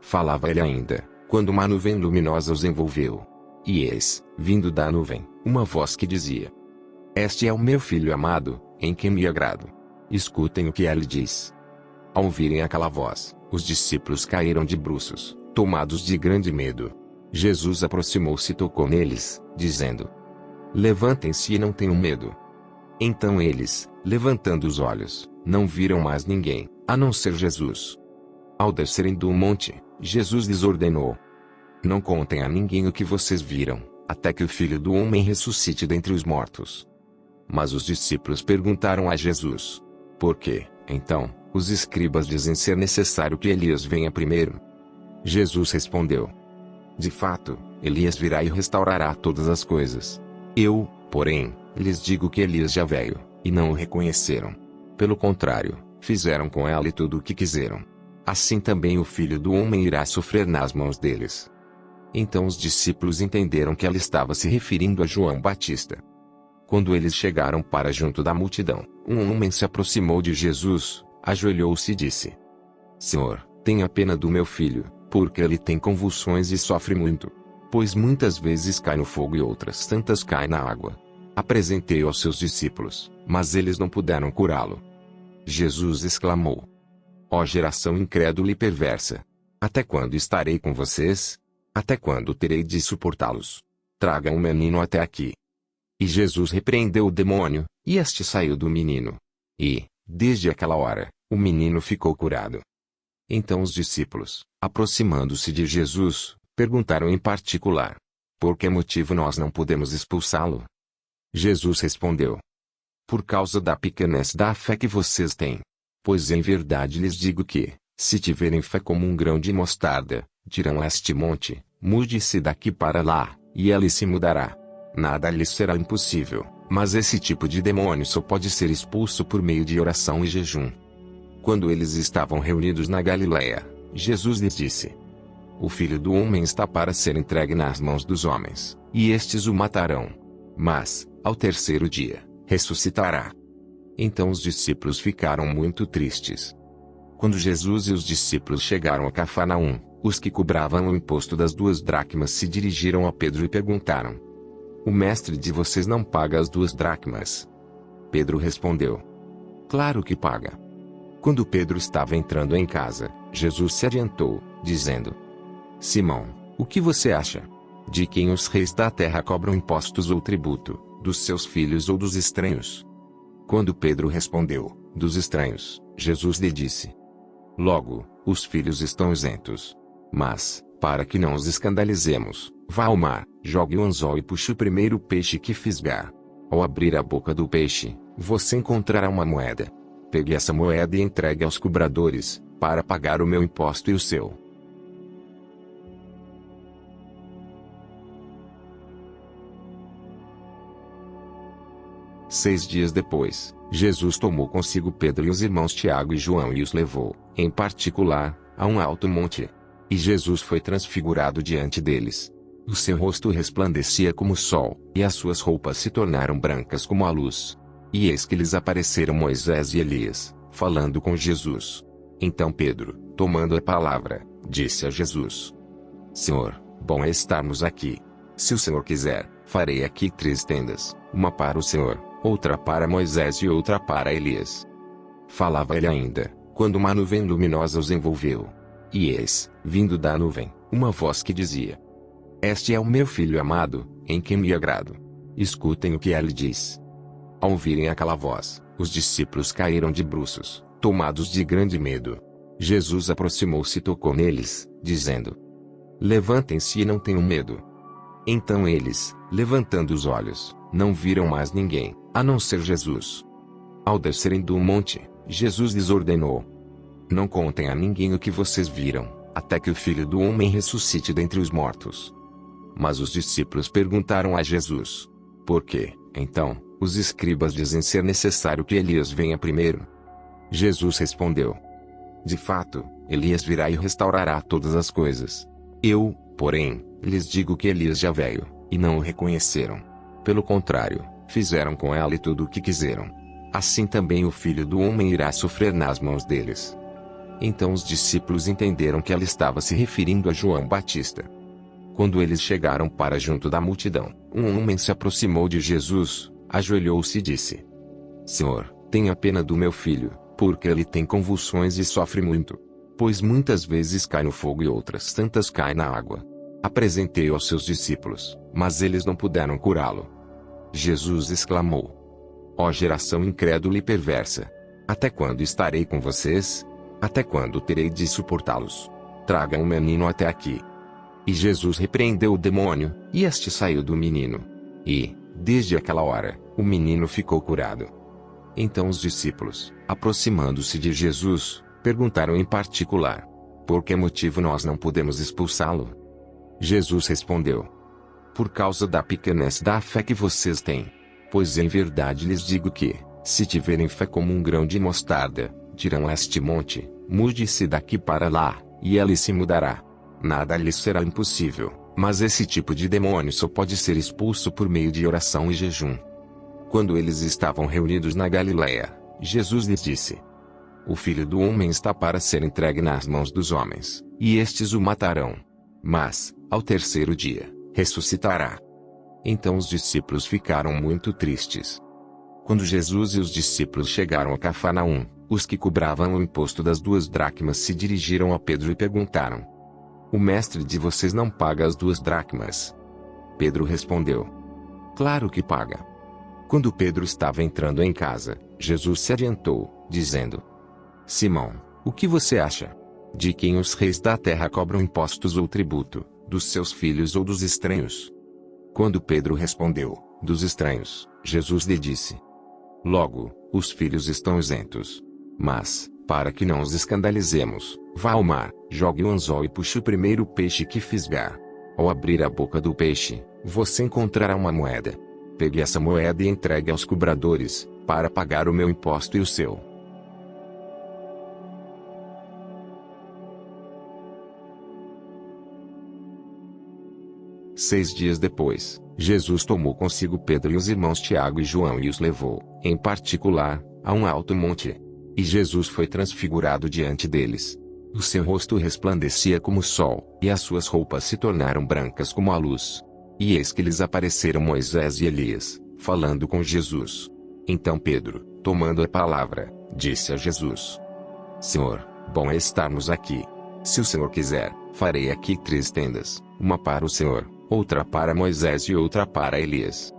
B: Falava ele ainda, quando uma nuvem luminosa os envolveu. E eis, vindo da nuvem, uma voz que dizia: Este é o meu filho amado, em quem me agrado. Escutem o que ele diz. Ao ouvirem aquela voz, os discípulos caíram de bruços, tomados de grande medo. Jesus aproximou-se e tocou neles, dizendo: Levantem-se e não tenham medo. Então eles, levantando os olhos, não viram mais ninguém, a não ser Jesus. Ao descerem do monte, Jesus lhes ordenou: Não contem a ninguém o que vocês viram, até que o Filho do Homem ressuscite dentre os mortos. Mas os discípulos perguntaram a Jesus: Por quê, então, os escribas dizem ser necessário que Elias venha primeiro? Jesus respondeu: De fato, Elias virá e restaurará todas as coisas. Eu, porém, lhes digo que Elias já veio, e não o reconheceram. Pelo contrário, fizeram com ela tudo o que quiseram. Assim também o Filho do Homem irá sofrer nas mãos deles. Então os discípulos entenderam que ela estava se referindo a João Batista. Quando eles chegaram para junto da multidão, um homem se aproximou de Jesus, ajoelhou-se e disse: Senhor, tenha pena do meu filho, porque ele tem convulsões e sofre muito. Pois muitas vezes cai no fogo e outras tantas cai na água. Apresentei-o aos seus discípulos, mas eles não puderam curá-lo. Jesus exclamou: Ó geração incrédula e perversa! Até quando estarei com vocês? Até quando terei de suportá-los? Tragam o menino até aqui. E Jesus repreendeu o demônio, e este saiu do menino. E, desde aquela hora, o menino ficou curado. Então os discípulos, aproximando-se de Jesus, perguntaram em particular: Por que motivo nós não podemos expulsá-lo? Jesus respondeu: Por causa da pequenez da fé que vocês têm. Pois em verdade lhes digo que, se tiverem fé como um grão de mostarda, dirão a este monte: mude-se daqui para lá, e ele se mudará. Nada lhes será impossível, mas esse tipo de demônio só pode ser expulso por meio de oração e jejum. Quando eles estavam reunidos na Galileia, Jesus lhes disse: O Filho do Homem está para ser entregue nas mãos dos homens, e estes o matarão. Mas, ao terceiro dia, ressuscitará. Então os discípulos ficaram muito tristes. Quando Jesus e os discípulos chegaram a Cafarnaum, os que cobravam o imposto das 2 dracmas se dirigiram a Pedro e perguntaram: O mestre de vocês não paga as 2 dracmas? Pedro respondeu: Claro que paga. Quando Pedro estava entrando em casa, Jesus se adiantou, dizendo: Simão, o que você acha? De quem os reis da terra cobram impostos ou tributo, dos seus filhos ou dos estranhos? Quando Pedro respondeu: Dos estranhos, Jesus lhe disse: Logo, os filhos estão isentos. Mas, para que não os escandalizemos, vá ao mar, jogue o anzol e puxe o primeiro peixe que fisgar. Ao abrir a boca do peixe, você encontrará uma moeda. Pegue essa moeda e entregue aos cobradores, para pagar o meu imposto e o seu. Seis dias depois, Jesus tomou consigo Pedro e os irmãos Tiago e João e os levou, em particular, a um alto monte. E Jesus foi transfigurado diante deles. O seu rosto resplandecia como o sol, e as suas roupas se tornaram brancas como a luz. E eis que lhes apareceram Moisés e Elias, falando com Jesus. Então Pedro, tomando a palavra, disse a Jesus: Senhor, bom é estarmos aqui. Se o Senhor quiser, farei aqui 3 tendas, uma para o Senhor, outra para Moisés e outra para Elias. Falava ele ainda, quando uma nuvem luminosa os envolveu. E eis, vindo da nuvem, uma voz que dizia: Este é o meu filho amado, em quem me agrado. Escutem o que ele diz. Ao ouvirem aquela voz, os discípulos caíram de bruços, tomados de grande medo. Jesus aproximou-se e tocou neles, dizendo: Levantem-se e não tenham medo. Então eles, levantando os olhos, não viram mais ninguém, a não ser Jesus. Ao descerem do monte, Jesus lhes ordenou: Não contem a ninguém o que vocês viram, até que o Filho do Homem ressuscite dentre os mortos. Mas os discípulos perguntaram a Jesus: Por quê, então, os escribas dizem ser necessário que Elias venha primeiro? Jesus respondeu: De fato, Elias virá e restaurará todas as coisas. Eu, porém, lhes digo que Elias já veio, e não o reconheceram. Pelo contrário, fizeram com ela tudo o que quiseram. Assim também o Filho do Homem irá sofrer nas mãos deles. Então os discípulos entenderam que ela estava se referindo a João Batista. Quando eles chegaram para junto da multidão, um homem se aproximou de Jesus, ajoelhou-se e disse: Senhor, tenha pena do meu filho, porque ele tem convulsões e sofre muito. Pois muitas vezes cai no fogo e outras tantas cai na água. Apresentei-o aos seus discípulos, mas eles não puderam curá-lo. Jesus exclamou: Ó geração incrédula e perversa! Até quando estarei com vocês? Até quando terei de suportá-los? Tragam o menino até aqui. E Jesus repreendeu o demônio, e este saiu do menino. E, desde aquela hora, o menino ficou curado. Então os discípulos, aproximando-se de Jesus, perguntaram em particular: Por que motivo nós não podemos expulsá-lo? Jesus respondeu: Por causa da pequenez da fé que vocês têm. Pois em verdade lhes digo que, Se tiverem fé como um grão de mostarda, dirão a este monte: mude-se daqui para lá, e ele se mudará. Nada lhes será impossível, mas esse tipo de demônio só pode ser expulso por meio de oração e jejum. Quando eles estavam reunidos na Galileia, Jesus lhes disse: o Filho do Homem está para ser entregue nas mãos dos homens, e estes o matarão. Mas, ao terceiro dia, ressuscitará. Então os discípulos ficaram muito tristes. Quando Jesus e os discípulos chegaram a Cafarnaum, os que cobravam o imposto das 2 dracmas se dirigiram a Pedro e perguntaram: o mestre de vocês não paga as 2 dracmas? Pedro respondeu: claro que paga. Quando Pedro estava entrando em casa, Jesus se adiantou, dizendo: Simão, o que você acha? De quem os reis da terra cobram impostos ou tributo, dos seus filhos ou dos estranhos? Quando Pedro respondeu: dos estranhos, Jesus lhe disse: logo, os filhos estão isentos. Mas, para que não os escandalizemos, vá ao mar, jogue o anzol e puxe o primeiro peixe que fisgar. Ao abrir a boca do peixe, você encontrará uma moeda. Pegue essa moeda e entregue aos cobradores, para pagar o meu imposto e o seu. Seis dias depois, Jesus tomou consigo Pedro e os irmãos Tiago e João e os levou, em particular, a um alto monte. E Jesus foi transfigurado diante deles. O seu rosto resplandecia como o sol, e as suas roupas se tornaram brancas como a luz. E eis que lhes apareceram Moisés e Elias, falando com Jesus. Então Pedro, tomando a palavra, disse a Jesus: Senhor, bom é estarmos aqui. Se o Senhor quiser, farei aqui 3 tendas, uma para o Senhor, outra para Moisés e outra para Elias.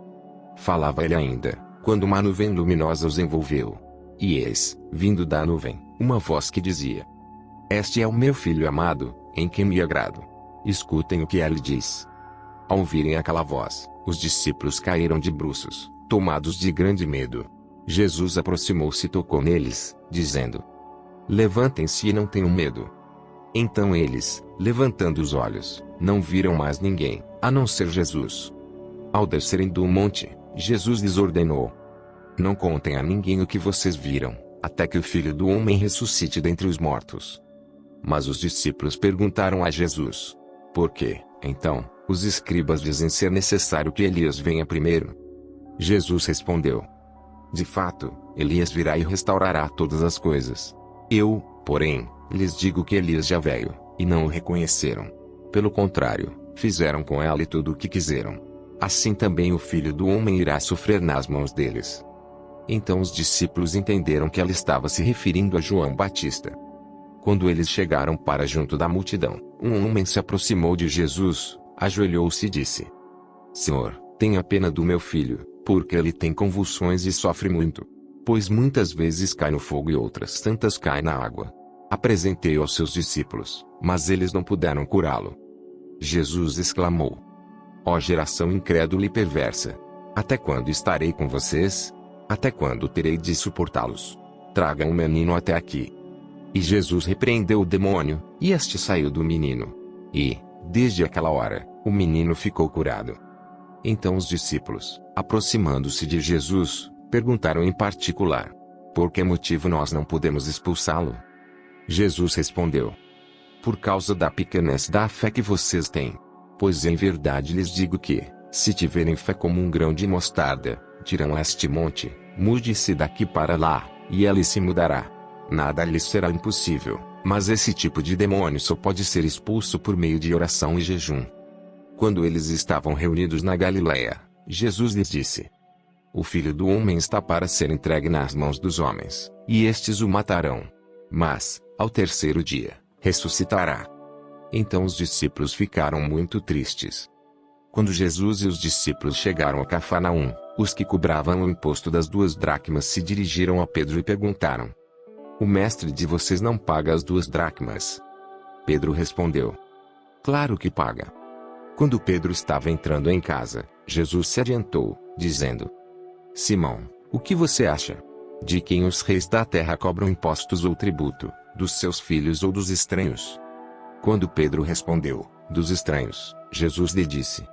B: Falava ele ainda, quando uma nuvem luminosa os envolveu. E eis, vindo da nuvem, uma voz que dizia: Este é o meu filho amado, em quem me agrado. Escutem o que ele diz. Ao ouvirem aquela voz, os discípulos caíram de bruços, tomados de grande medo. Jesus aproximou-se e tocou neles, dizendo: Levantem-se e não tenham medo. Então eles, levantando os olhos, não viram mais ninguém, a não ser Jesus. Ao descerem do monte, Jesus lhes ordenou: Não contem a ninguém o que vocês viram, até que o Filho do Homem ressuscite dentre os mortos. Mas os discípulos perguntaram a Jesus: Por quê, então, os escribas dizem ser necessário que Elias venha primeiro? Jesus respondeu: De fato, Elias virá e restaurará todas as coisas. Eu, porém, lhes digo que Elias já veio, e não o reconheceram. Pelo contrário, fizeram com ele tudo o que quiseram. Assim também o Filho do Homem irá sofrer nas mãos deles. Então os discípulos entenderam que ela estava se referindo a João Batista. Quando eles chegaram para junto da multidão, um homem se aproximou de Jesus, ajoelhou-se e disse: Senhor, tenha pena do meu filho, porque ele tem convulsões e sofre muito. Pois muitas vezes cai no fogo e outras tantas cai na água. Apresentei-o aos seus discípulos, mas eles não puderam curá-lo. Jesus exclamou: Ó geração incrédula e perversa! Até quando estarei com vocês? Até quando terei de suportá-los? Tragam o menino até aqui. E Jesus repreendeu o demônio, e este saiu do menino. E, desde aquela hora, o menino ficou curado. Então os discípulos, aproximando-se de Jesus, perguntaram em particular: Por que motivo nós não podemos expulsá-lo? Jesus respondeu: Por causa da pequenez da fé que vocês têm. Pois em verdade lhes digo que, se tiverem fé como um grão de mostarda, dirão a este monte: mude-se daqui para lá, e ele se mudará. Nada lhes será impossível, mas esse tipo de demônio só pode ser expulso por meio de oração e jejum. Quando eles estavam reunidos na Galileia, Jesus lhes disse: O Filho do Homem está para ser entregue nas mãos dos homens, e estes o matarão. Mas, ao terceiro dia, ressuscitará. Então os discípulos ficaram muito tristes. Quando Jesus e os discípulos chegaram a Cafarnaum, os que cobravam o imposto das 2 dracmas se dirigiram a Pedro e perguntaram: O mestre de vocês não paga as 2 dracmas? Pedro respondeu: Claro que paga. Quando Pedro estava entrando em casa, Jesus se adiantou, dizendo: Simão, o que você acha? De quem os reis da terra cobram impostos ou tributo, dos seus filhos ou dos estranhos? Quando Pedro respondeu: Dos estranhos, Jesus lhe disse: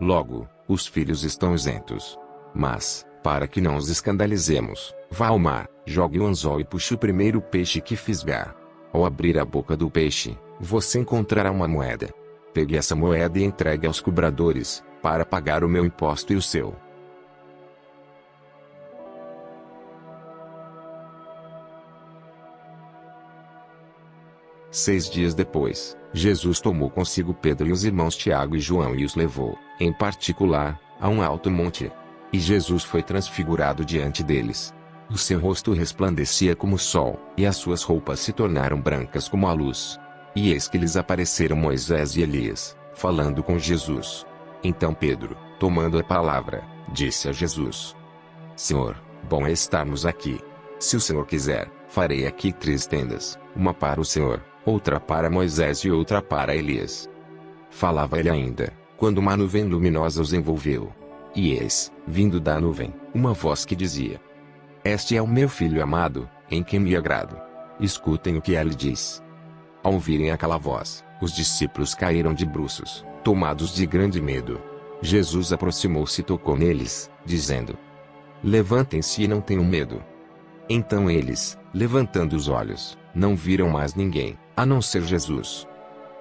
B: Logo, os filhos estão isentos. Mas, para que não os escandalizemos, Vá ao mar, jogue o anzol e puxe o primeiro peixe que fisgar. Ao abrir a boca do peixe, você encontrará uma moeda. Pegue essa moeda e entregue aos cobradores, para pagar o meu imposto e o seu. Seis dias depois, Jesus tomou consigo Pedro e os irmãos Tiago e João e os levou, em particular, a um alto monte. E Jesus foi transfigurado diante deles. O seu rosto resplandecia como o sol, e as suas roupas se tornaram brancas como a luz. E eis que lhes apareceram Moisés e Elias, falando com Jesus. Então Pedro, tomando a palavra, disse a Jesus: Senhor, bom é estarmos aqui. Se o Senhor quiser, farei aqui 3 tendas, uma para o Senhor, outra para Moisés e outra para Elias. Falava ele ainda, quando uma nuvem luminosa os envolveu. E eis, vindo da nuvem, uma voz que dizia: Este é o meu filho amado, em quem me agrado. Escutem o que ele diz. Ao ouvirem aquela voz, os discípulos caíram de bruços, tomados de grande medo. Jesus aproximou-se e tocou neles, dizendo: Levantem-se e não tenham medo. Então eles, levantando os olhos, não viram mais ninguém, a não ser Jesus.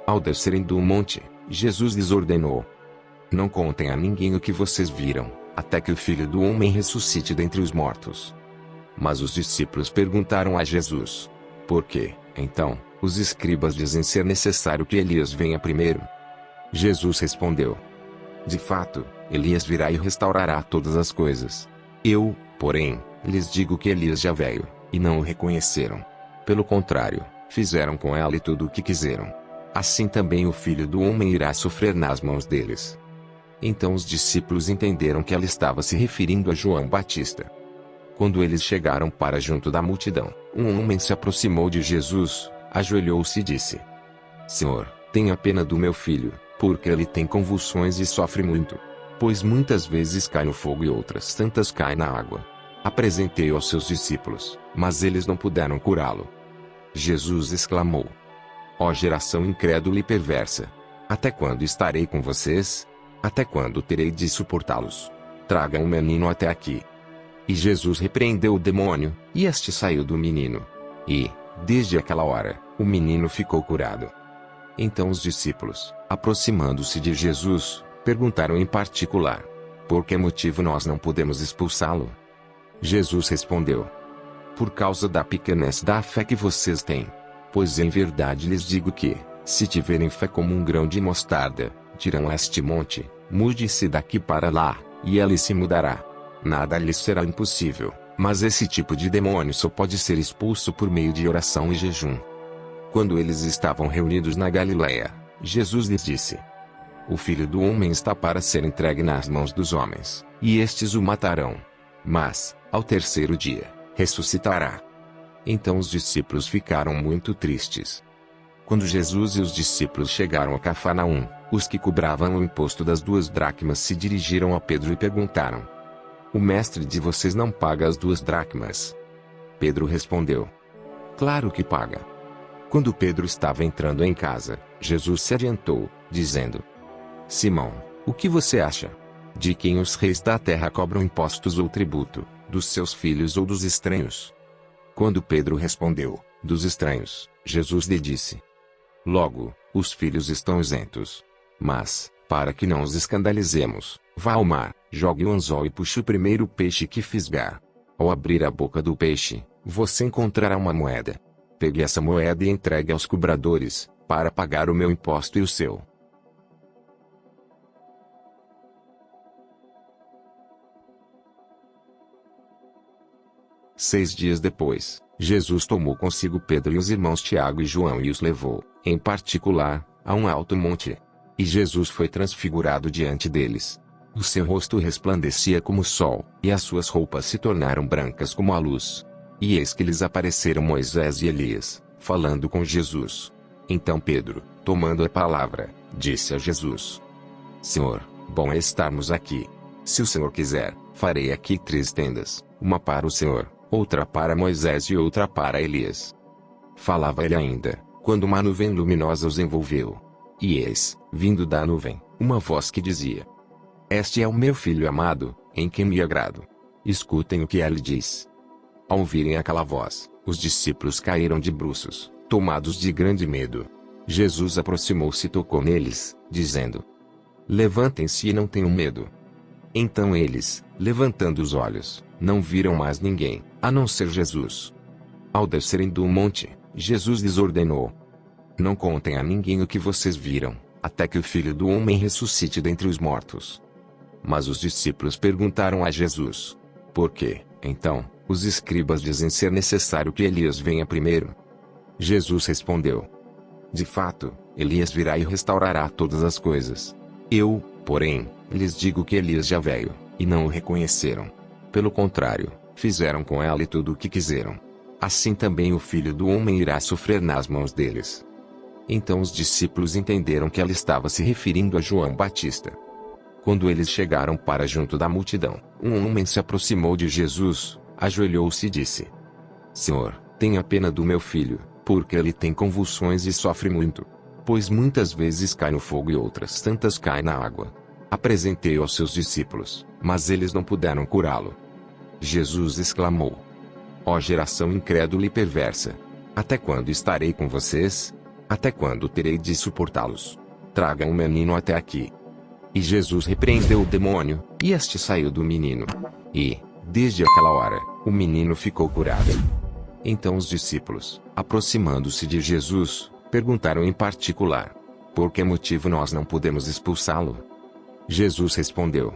B: Ao descerem do monte, Jesus lhes ordenou: Não contem a ninguém o que vocês viram, até que o Filho do Homem ressuscite dentre os mortos. Mas os discípulos perguntaram a Jesus: Por quê, então, os escribas dizem ser necessário que Elias venha primeiro? Jesus respondeu: De fato, Elias virá e restaurará todas as coisas. Eu, porém, lhes digo que Elias já veio, e não o reconheceram. Pelo contrário, fizeram com ele tudo o que quiseram. Assim também o Filho do Homem irá sofrer nas mãos deles. Então os discípulos entenderam que ela estava se referindo a João Batista. Quando eles chegaram para junto da multidão, um homem se aproximou de Jesus, ajoelhou-se e disse: Senhor, tenha pena do meu filho, porque ele tem convulsões e sofre muito. Pois muitas vezes cai no fogo e outras tantas cai na água. Apresentei-o aos seus discípulos, mas eles não puderam curá-lo. Jesus exclamou: Ó geração incrédula e perversa! Até quando estarei com vocês? Até quando terei de suportá-los? Tragam o menino até aqui. E Jesus repreendeu o demônio, e este saiu do menino. E, desde aquela hora, o menino ficou curado. Então os discípulos, aproximando-se de Jesus, perguntaram em particular: Por que motivo nós não podemos expulsá-lo? Jesus respondeu: Por causa da pequenez da fé que vocês têm. Pois em verdade lhes digo que, se tiverem fé como um grão de mostarda, dirão a este monte: mude-se daqui para lá, e ele se mudará. Nada lhes será impossível, mas esse tipo de demônio só pode ser expulso por meio de oração e jejum. Quando eles estavam reunidos na Galileia, Jesus lhes disse: O Filho do Homem está para ser entregue nas mãos dos homens, e estes o matarão. Mas, ao terceiro dia, ressuscitará. Então os discípulos ficaram muito tristes. Quando Jesus e os discípulos chegaram a Cafarnaum, os que cobravam o imposto das 2 dracmas se dirigiram a Pedro e perguntaram: O mestre de vocês não paga as 2 dracmas? Pedro respondeu: Claro que paga. Quando Pedro estava entrando em casa, Jesus se adiantou, dizendo: Simão, o que você acha? De quem os reis da terra cobram impostos ou tributo, dos seus filhos ou dos estranhos? Quando Pedro respondeu: Dos estranhos, Jesus lhe disse: Logo, os filhos estão isentos. Mas, para que não os escandalizemos, vá ao mar, jogue o anzol e puxe o primeiro peixe que fisgar. Ao abrir a boca do peixe, você encontrará uma moeda. Pegue essa moeda e entregue aos cobradores, para pagar o meu imposto e o seu. Seis dias depois, Jesus tomou consigo Pedro e os irmãos Tiago e João e os levou, em particular, a um alto monte. E Jesus foi transfigurado diante deles. O seu rosto resplandecia como o sol, e as suas roupas se tornaram brancas como a luz. E eis que lhes apareceram Moisés e Elias, falando com Jesus. Então Pedro, tomando a palavra, disse a Jesus: Senhor, bom é estarmos aqui. Se o Senhor quiser, farei aqui 3 tendas, uma para o Senhor, outra para Moisés e outra para Elias. Falava ele ainda, quando uma nuvem luminosa os envolveu. E eis, vindo da nuvem, uma voz que dizia: Este é o meu filho amado, em quem me agrado. Escutem o que ele diz. Ao ouvirem aquela voz, os discípulos caíram de bruços, tomados de grande medo. Jesus aproximou-se e tocou neles, dizendo: Levantem-se e não tenham medo. Então eles, levantando os olhos, não viram mais ninguém, a não ser Jesus. Ao descerem do monte, Jesus lhes ordenou: Não contem a ninguém o que vocês viram, até que o Filho do Homem ressuscite dentre os mortos. Mas os discípulos perguntaram a Jesus: Por quê, então, os escribas dizem ser necessário que Elias venha primeiro? Jesus respondeu: De fato, Elias virá e restaurará todas as coisas. Eu, porém, lhes digo que Elias já veio, e não o reconheceram. Pelo contrário, fizeram com ela tudo o que quiseram. Assim também o Filho do Homem irá sofrer nas mãos deles. Então os discípulos entenderam que ela estava se referindo a João Batista. Quando eles chegaram para junto da multidão, um homem se aproximou de Jesus, ajoelhou-se e disse: Senhor, tenha pena do meu filho, porque ele tem convulsões e sofre muito. Pois muitas vezes cai no fogo e outras tantas cai na água. Apresentei-o aos seus discípulos, mas eles não puderam curá-lo. Jesus exclamou: Ó geração incrédula e perversa! Até quando estarei com vocês? Até quando terei de suportá-los? Tragam o menino até aqui. E Jesus repreendeu o demônio, e este saiu do menino. E, desde aquela hora, o menino ficou curado. Então os discípulos, aproximando-se de Jesus, perguntaram em particular: Por que motivo nós não podemos expulsá-lo? Jesus respondeu: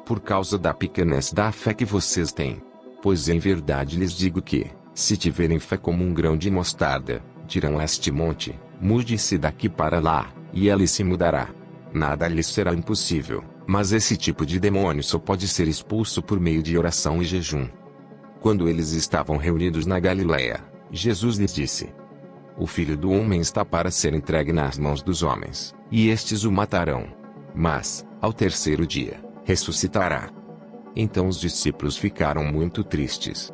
B: Por causa da pequenez da fé que vocês têm. Pois em verdade lhes digo que, se tiverem fé como um grão de mostarda, dirão a este monte: mude-se daqui para lá, e ele se mudará. Nada lhes será impossível, mas esse tipo de demônio só pode ser expulso por meio de oração e jejum. Quando eles estavam reunidos na Galileia, Jesus lhes disse: O Filho do Homem está para ser entregue nas mãos dos homens, e estes o matarão. Mas, ao terceiro dia, ressuscitará. Então os discípulos ficaram muito tristes.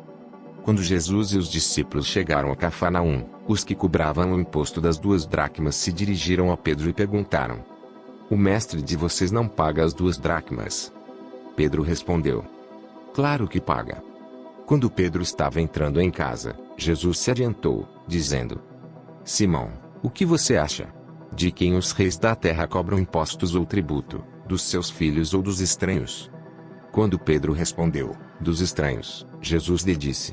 B: Quando Jesus e os discípulos chegaram a Cafarnaum, os que cobravam o imposto das 2 dracmas se dirigiram a Pedro e perguntaram: O mestre de vocês não paga as 2 dracmas? Pedro respondeu: Claro que paga. Quando Pedro estava entrando em casa, Jesus se adiantou, dizendo: Simão, o que você acha? De quem os reis da terra cobram impostos ou tributo, dos seus filhos ou dos estranhos? Quando Pedro respondeu: Dos estranhos, Jesus lhe disse: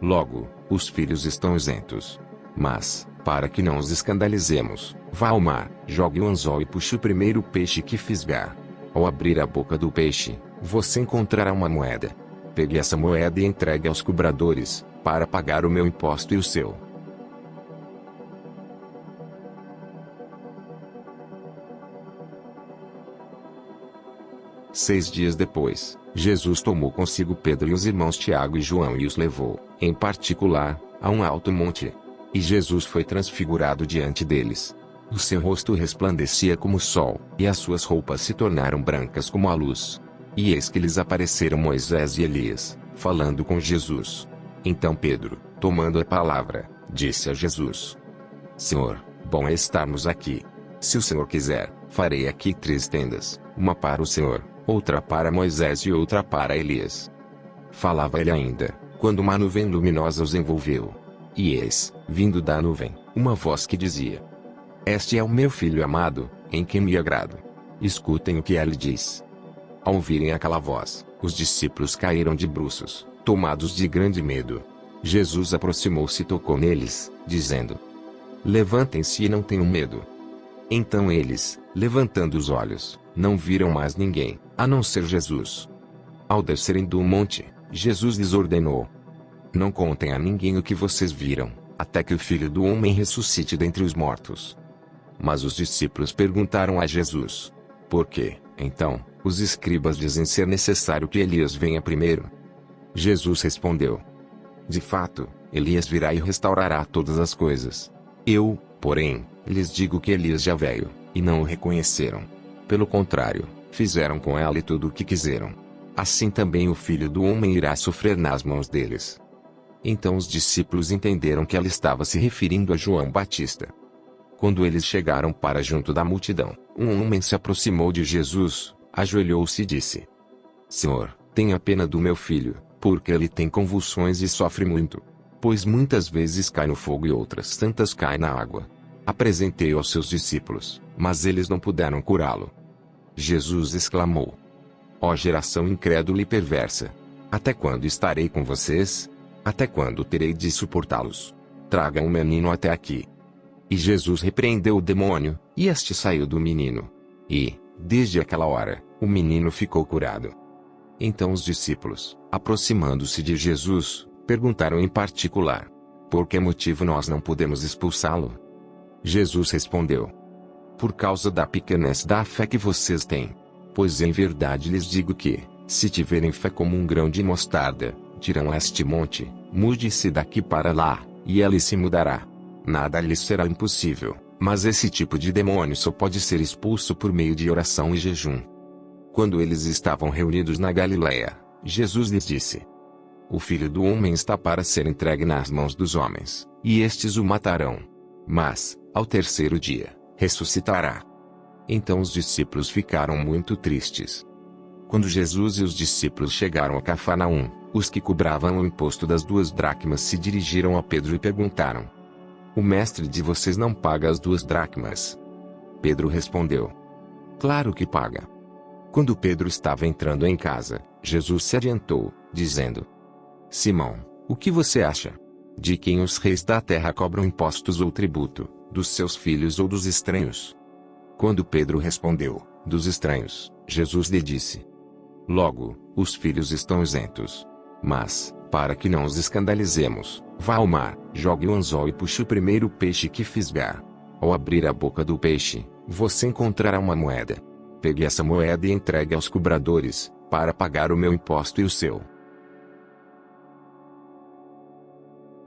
B: Logo, os filhos estão isentos. Mas, para que não os escandalizemos, vá ao mar, jogue o anzol e puxe o primeiro peixe que fisgar. Ao abrir a boca do peixe, você encontrará uma moeda. Pegue essa moeda e entregue aos cobradores, para pagar o meu imposto e o seu. Seis dias depois, Jesus tomou consigo Pedro e os irmãos Tiago e João e os levou, em particular, a um alto monte. E Jesus foi transfigurado diante deles. O seu rosto resplandecia como o sol, e as suas roupas se tornaram brancas como a luz. E eis que lhes apareceram Moisés e Elias, falando com Jesus. Então Pedro, tomando a palavra, disse a Jesus: Senhor, bom é estarmos aqui. Se o Senhor quiser, farei aqui 3 tendas, uma para o Senhor, outra para Moisés e outra para Elias. Falava ele ainda, quando uma nuvem luminosa os envolveu. E eis, vindo da nuvem, uma voz que dizia: Este é o meu filho amado, em quem me agrado. Escutem o que ele diz. Ao ouvirem aquela voz, os discípulos caíram de bruços, tomados de grande medo. Jesus aproximou-se e tocou neles, dizendo: Levantem-se e não tenham medo. Então eles, levantando os olhos, não viram mais ninguém, a não ser Jesus. Ao descerem do monte, Jesus lhes ordenou: Não contem a ninguém o que vocês viram, até que o Filho do Homem ressuscite dentre os mortos. Mas os discípulos perguntaram a Jesus: Por quê, então, os escribas dizem ser necessário que Elias venha primeiro? Jesus respondeu: De fato, Elias virá e restaurará todas as coisas. Eu, porém, lhes digo que Elias já veio, e não o reconheceram. Pelo contrário, fizeram com ela tudo o que quiseram. Assim também o Filho do Homem irá sofrer nas mãos deles. Então os discípulos entenderam que ela estava se referindo a João Batista. Quando eles chegaram para junto da multidão, um homem se aproximou de Jesus, ajoelhou-se e disse: Senhor, tenha pena do meu filho, porque ele tem convulsões e sofre muito. Pois muitas vezes cai no fogo e outras tantas cai na água. Apresentei-o aos seus discípulos, mas eles não puderam curá-lo. Jesus exclamou: ó geração incrédula e perversa! Até quando estarei com vocês? Até quando terei de suportá-los? Tragam o menino até aqui. E Jesus repreendeu o demônio, e este saiu do menino. E, desde aquela hora, o menino ficou curado. Então os discípulos, aproximando-se de Jesus, perguntaram em particular: por que motivo nós não podemos expulsá-lo? Jesus respondeu: por causa da pequenez da fé que vocês têm. Pois em verdade lhes digo que, se tiverem fé como um grão de mostarda, dirão a este monte: mude-se daqui para lá, e ele se mudará. Nada lhes será impossível, mas esse tipo de demônio só pode ser expulso por meio de oração e jejum. Quando eles estavam reunidos na Galileia, Jesus lhes disse: o Filho do Homem está para ser entregue nas mãos dos homens, e estes o matarão. Mas, ao terceiro dia, ressuscitará. Então os discípulos ficaram muito tristes. Quando Jesus e os discípulos chegaram a Cafarnaum, os que cobravam o imposto das 2 dracmas se dirigiram a Pedro e perguntaram: o mestre de vocês não paga as 2 dracmas? Pedro respondeu: claro que paga. Quando Pedro estava entrando em casa, Jesus se adiantou, dizendo: Simão, o que você acha? De quem os reis da terra cobram impostos ou tributo, dos seus filhos ou dos estranhos? Quando Pedro respondeu: dos estranhos, Jesus lhe disse: logo, os filhos estão isentos. Mas, para que não os escandalizemos, vá ao mar, jogue o anzol e puxe o primeiro peixe que fisgar. Ao abrir a boca do peixe, você encontrará uma moeda. Pegue essa moeda e entregue aos cobradores, para pagar o meu imposto e o seu.